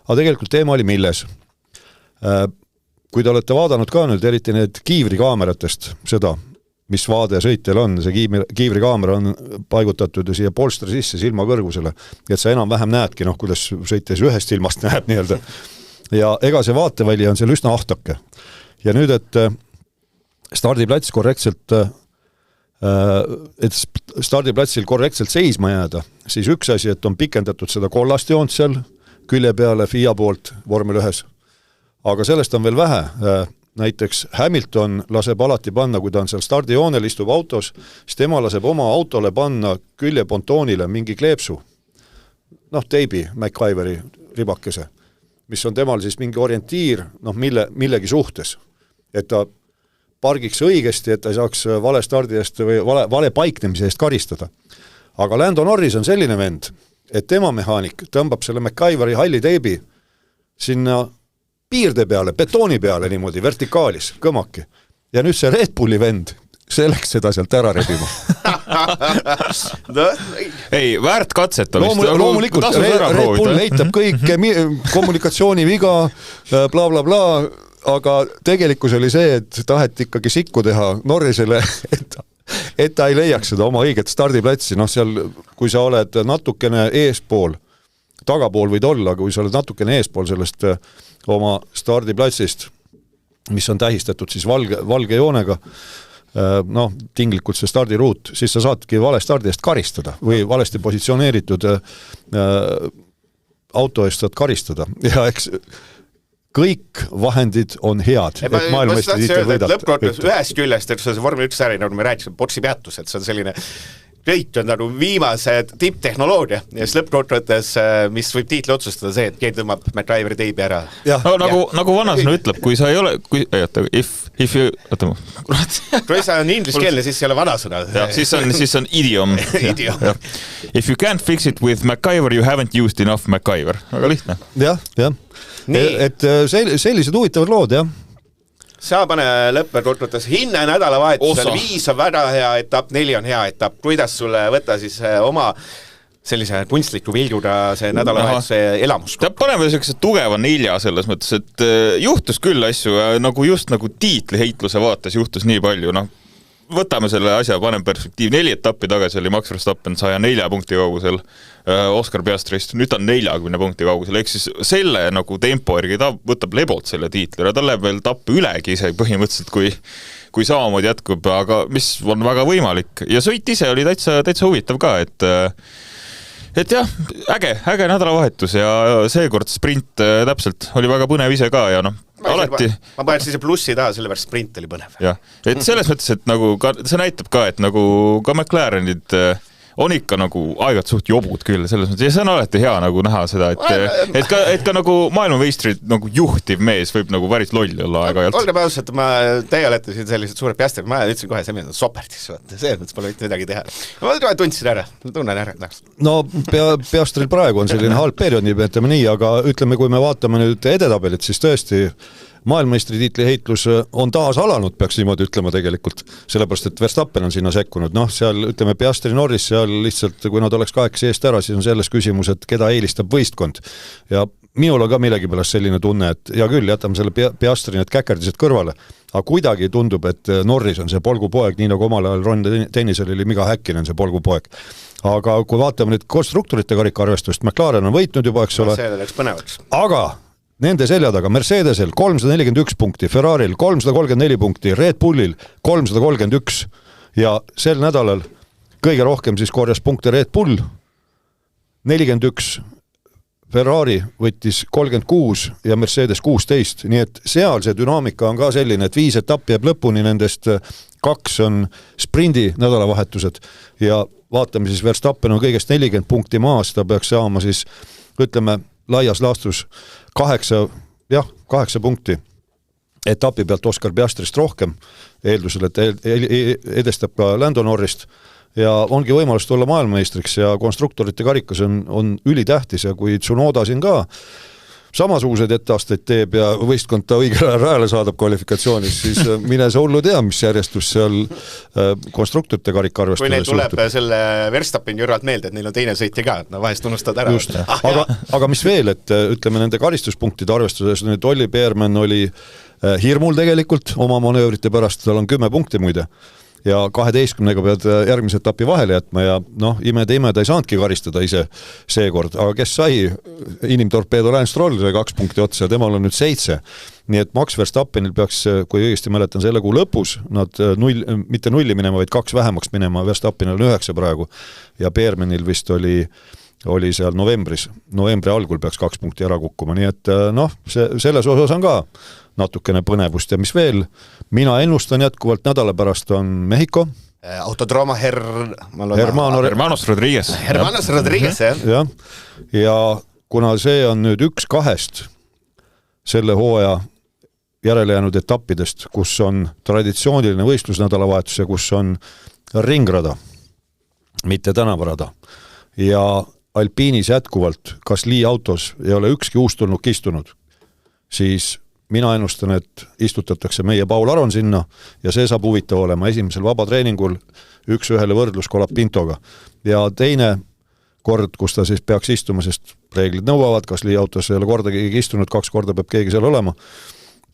C: aga tegelikult teema oli milles. Kui te olete vaadanud ka nüüd, eriti need kiivrikaameratest seda, mis vaade sõitjal on, see kiivrikaamera on paigutatud siia polstra sisse silmakõrgusele, et sa enam-vähem näedki, kuidas sõitjas ühest ilmast näeb nii-öelda. Ja ega see vaateväli on seal üsna ahtake. Ja nüüd, et stardiplats korrektselt et stardiplatsil korrektselt seisma jääda, siis üks asi, et on pikendatud seda kollast joont seal külje peale FIA poolt vormel 1. Aga sellest on veel vähe. Näiteks Hamilton laseb alati panna, kui ta on seal stardijoonel, istub autos, siis tema laseb oma autole panna küljepontoonile mingi kleepsu. Teibi, MacGyveri ribakese, mis on temal siis mingi orientiir millegi suhtes. Et ta pargiks õigesti, et ta ei saaks vale stardi eest või vale paiknemise eest karistada. Aga Lando Norris on selline vend, et tema mehaanik tõmbab selle MacGyveri halli teibi sinna piirde peale, betooni peale niimoodi, vertikaalis, kõmaki. Ja nüüd see Red Bulli vend, see läks seda sealt ära rebima.
D: Ei, väärt katsetamist.
C: Loomulikult, Red Bull leitab kõike, kommunikatsiooni viga, bla bla bla, aga tegelikkus oli see, et taheti ikkagi sikku teha Norrisele, et ta ei leiaks seda oma õiget stardiplatsi. Seal, kui sa oled natukene eespool, tagapool võid olla, aga kui sa oled natukene eespool sellest oma stardiplatsist, mis on tähistatud siis valge joonega, tinglikult see stardiruut, siis sa saadki vale stardi eest karistada või valesti positsioneeritud auto eest saad karistada. Ja eks kõik vahendid on head, et maailmameistri tiitel võidab.
B: Lõppkokkuvõttes ühest küljest, et see vormel 1 äri, nagu me rääkisime, Potsi peatus, et see on selline kõik on nagu viimase tipptehnoloogia ja siis lõppkokkuvõttes, mis võib tiitli otsustada see, et keegi tõmbab MacGyveri teibi ära.
D: Nagu vanasõna ütleb, kui sa ei ole, kui sa on ingliskeelne, siis ei ole vanasõna.
C: Siis
D: on idiom. If you can't fix it with MacGyver, you haven't used enough MacGyver. Väga lihtne.
C: Jah. Et sellised huvitavad lood, jah.
B: Sa pane lõppkokkuvõttes hinne nädalavahetusel, 5 on väga hea etapp, 4 on hea etapp. Kuidas sulle võtta siis oma sellise kunstliku vilguga see nädalavahetuse elamus?
D: Paneme sellised tugeva 4 selles mõttes, et juhtus küll asju, just nagu tiitliheitluse vaates juhtus nii palju. Võtame selle asja, panem perspektiiv. 4 etappi tagasi oli Max Verstappen 104 punkti kaugusel Oscar Piastrist, nüüd on 40 punkti kaugusel, ehk siis selle nagu tempo järgi ta võtab lebot selle tiitli, ta läheb veel tappi ülegi ise põhimõtteliselt, kui samamoodi jätkub, aga mis on väga võimalik. Ja sõit ise oli täitsa huvitav ka, et jah, äge nädalavahetus ja seekord sprint täpselt oli väga põnev ise ka ja alati.
B: Ma panen siis plussi taha, sellepärast sprint oli põnev.
D: Jah, et selles mõttes, et nagu see näitab ka, et nagu ka McLarenid on ikka nagu aegad suht jobud küll selles mõttes ja see on alati hea nagu näha seda, et ka nagu maailmameistrid nagu juhtiv mees võib nagu päris loll olla aeg-ajalt.
B: Olge paus, et teie olete siin sellised suured Piastrid, ma ütlesin kohe, see mees on sopertis, see mõttes pole mitte midagi teha. Ma tundsin ära, tunnen ära.
C: No Piastril praegu on selline halb periood, nii ütleme nii, aga ütleme, kui me vaatame nüüd edetabelit, siis tõesti maailmameistri heitlus on taas alanud, peaks niimoodi ütlema tegelikult, sellepärast, et Verstappen on sinna sekkunud. Seal, ütleme, Piastri Norris seal lihtsalt, kui nad oleks 8 eest ära, siis on selles küsimus, et keda eelistab võistkond. Ja minul on ka millegi pärast selline tunne, et hea küll, jätame selle Piastri need käkerdised kõrvale, aga kuidagi tundub, et Norris on see polgupoeg, nii nagu omal ajal Ron Dennisel oli Mika Häkkinen see polgupoeg. Aga kui vaatame nüüd konstruktorite karikaarvestust, McLaren on võitnud juba, eks ole.
B: See läks põnevaks.
C: Aga nende selja taga Mercedesel 341 punkti, Ferraril 334 punkti, Red Bullil 331 ja sel nädalal kõige rohkem siis korjas punkte Red Bull 41, Ferrari võttis 36 ja Mercedes 16, nii et seal see dünaamika on ka selline, et 5 etappi jääb lõpuni, nendest 2 on sprindi nädalavahetused ja vaatame siis Verstappen on kõigest 40 punkti maas, ta peaks saama siis, ütleme, laias laastus 8 punkti etapi pealt Oscar Piastrist rohkem, eeldusel, et edestab ka Lando Norrist ja ongi võimalus tulla maailmameistriks ja konstruktorite karikas on ülitähtis ja kui Tsunoda siin ka samasuguseid etteasteid teeb ja võistkond ta õigel ajal rajale saadab kvalifikatsioonis, siis mine sa hullu tea, mis järjestus seal konstruktorite karika
B: kui neil tuleb
C: suhtub.
B: selle Verstappeni jüralt meelde, et neil on teine sõitja ka, et vahest unustad ära.
C: Just. Aga mis veel, et ütleme nende karistuspunktide arvestuses, nüüd Olli Beermann oli hirmul tegelikult oma manöövrite pärast, tal on 10 punkti muide ja 12-ga pead järgmise etapi vahele jätma ja imede ta ei saanudki karistada ise seekord, aga kes sai inimtorpeedo Lance Stroll sai 2 punkti otsa ja temal on nüüd 7. Nii et Max Verstappenil peaks, kui õigesti mäletan, selle kuu lõpus nad mitte 0 minema, vaid 2 vähemaks minema, Verstappenil on 9 praegu ja Beermannil vist oli seal novembri algul peaks 2 punkti ära kukkuma, nii et selles osas on ka natukene põnevust ja mis veel, mina ennustan jätkuvalt nädala pärast on Mehhiko.
B: Autodromo
C: Hermanos
B: Rodriguez, jah.
C: Ja kuna see on nüüd 1-2 selle hooaja järele jäänud etappidest, kus on traditsiooniline võistlusnädalavahetus ja kus on ringrada, mitte tänavarada ja Alpiinis jätkuvalt, kas Lee autos ei ole ükski uustulnuk istunud, siis mina ennustan, et istutatakse meie Paul Aron sinna ja see saab huvitav olema esimesel vabatreeningul 1-1 võrdlus Colapintoga. Ja teine kord, kus ta siis peaks istuma, sest reeglid nõuavad, kas Lee autos ei ole kordagi istunud, 2 korda peab keegi seal olema,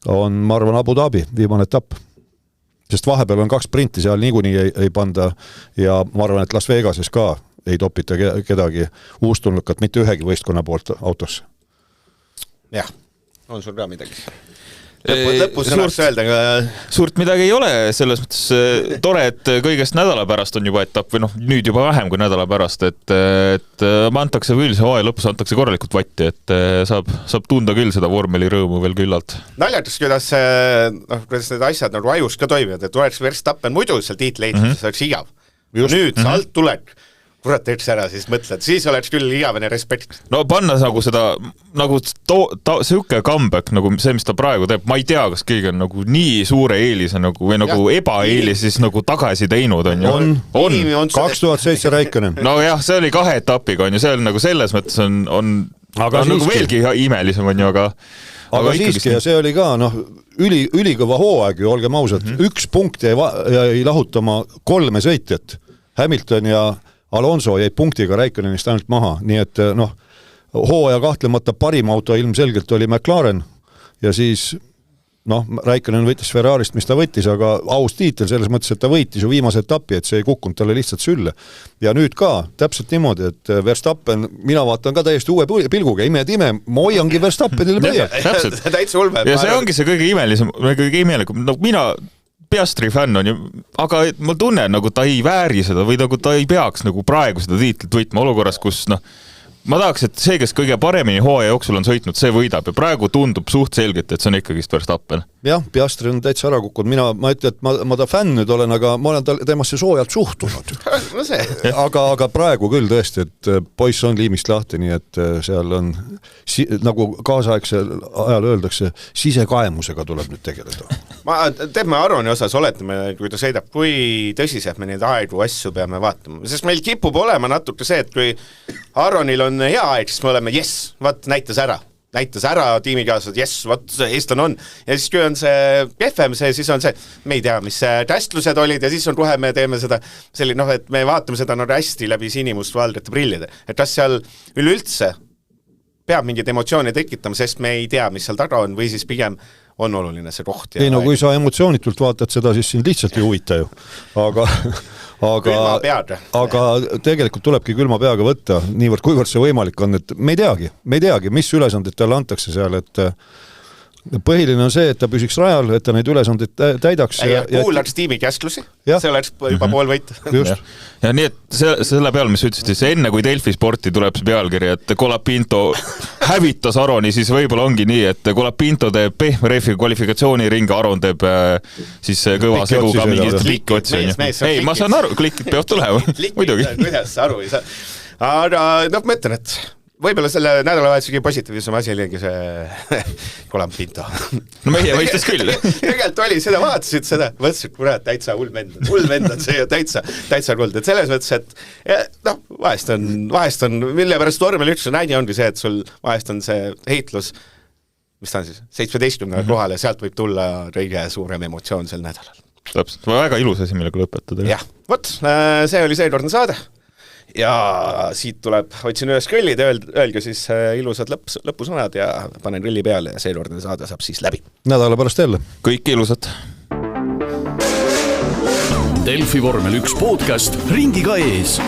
C: on, ma arvan, Abu Dhabi, viimane etapp. Sest vahepeal on 2 sprinti, seal niikuinii ei panda ja ma arvan, et Las Vegases ka ei topita kedagi uustulnukat mitte ühegi võistkonna poolt autosse.
B: Jah, on sul ka midagi? Lõpus sõnaks öelda, aga
D: suurt midagi ei ole, selles mõttes tore, et kõigest nädala pärast on juba etapp või nüüd juba vähem kui nädala pärast, et antakse küll, see hooaja lõpus antakse korralikult vatti, et saab tunda küll seda vormeli rõõmu veel küllalt.
B: Naljatus, kuidas need asjad nagu ajus ka toimivad, et oleks Verstappen muidu seal tiitli ehitus, see oleks igav. Nüüd sa alt tuled, kurat teeks ära, siis mõtled, siis oleks küll igavene respekt.
D: No panna nagu seda, nagu siuke comeback, nagu see, mis ta praegu teeb, ma ei tea, kas keegi on nagu nii suure eelise nagu, või nagu ebaeelis siis nagu tagasi teinud, on.
C: 2007 Räikkönen.
D: No jah, see oli 2 etapiga, on ju, see on nagu selles mõttes on nagu veelgi imelisem, on ju,
C: aga siiski, ja see oli ka, ülikõva hooaeg ju, olgem ausad, 1 punkt jäi lahutama 3 sõitjat, Hamilton ja Alonso jäi punktiga Räikkönenist ainult maha, nii et hooaja kahtlemata parim auto ilmselgelt oli McLaren ja siis Räikkönen võttis Ferrarist, mis ta võttis, aga aus tiitel selles mõttes, et ta võitis ju viimase etapi, et see ei kukkunud talle lihtsalt sülle. Ja nüüd ka, täpselt niimoodi, et Verstappen, mina vaatan ka täiesti uue pilguga, ime, ma hoiangi Verstappenile meie.
B: Täitsa ulme.
D: Ja see ongi see kõige imelisem, kõige imelikum, mina Piastri fänn on ju, aga ma tunnen, nagu ta ei vääri seda või nagu ta ei peaks nagu praegu seda tiitlit võitma olukorras, kus ma tahaks, et see, kes kõige paremini hooaja jooksul on sõitnud, see võidab ja praegu tundub suht selgelt, et see on ikkagist Verstappen.
C: Jah, Piastri on täitsa ära kukkunud, ma ütlen, et ma ta fänn nüüd olen, aga ma olen temasse soojalt suhtunud. aga praegu küll tõesti, et poiss on liimist lahti, nii et seal on, nagu kaasaegsel ajal öeldakse, sisekaemusega tuleb nüüd tegeleda.
B: Teeme Aroni osas oletame, kui ta sõidab, kui tõsiselt me neid aegu asju peame vaatama, sest meil kipub olema natuke see, et kui Aronil on hea aeg, siis me oleme, näitas ära tiimikaaslased, eestlane on. Ja siis kui on see kehvem, siis on see, me ei tea, mis tästlused olid ja siis on kohe me teeme seda selline, et me vaatame seda hästi läbi sinimustvalgete prillide. Et kas seal üleüldse peab mingid emotsioone tekitama, sest me ei tea, mis seal taga on või siis pigem on oluline see koht.
C: Ei, kui sa emotsioonitult vaatad seda, siis sind lihtsalt ei huvita ju. Aga tegelikult tulebki külma peaga võtta, niivõrd kuivõrd see võimalik on, et me ei teagi, mis ülesandid talle antakse seal, et põhiline on see, et ta püsiks rajal, et ta neid ülesandid täidaks.
B: Kuulaks tiimi käsklusi, see oleks juba pool võit.
D: Ja nii, et selle peal, mis ütlesid, siis enne kui Delfi sporti tuleb see pealkiri, et Colapinto hävitas Aroni, siis võib-olla ongi nii, et Colapinto teeb pehme refi kvalifikatsiooniringa, Aron teeb siis kõva seguga mingit klikki otsi. Ei, ma saan aru, klikid peavad tulema, muidugi.
B: Kuidas aru ei saa. Aga ma ütlen, et võib-olla selle nädalavahetusegi positiivsem asi oligi see Colin Pinto.
D: No meie mõistes küll.
B: Tegelikult oli seda, vaatasid seda, mõtlesid, kurat, täitsa hull vend on see ja täitsa kuld, et selles mõttes, et noh, vahest on, mille pärast vormel 1 näide ongi see, et sul vahest on see heitlus, mis ta on siis, 17 kohale, sealt võib tulla kõige suurem emotsioon sel nädalal.
D: Täpselt, väga ilus asi, millega lõpetada.
B: Jah, vot, see oli seekordne saade ja siit tuleb, otsin üles grillid, öelge siis ilusad lõpusõnad ja panen grilli peale ja seekordne saade saab siis läbi.
C: Nädala pärast jälle.
D: Kõik ilusad.
A: Delfi vormel 1 podcast ringiga ees.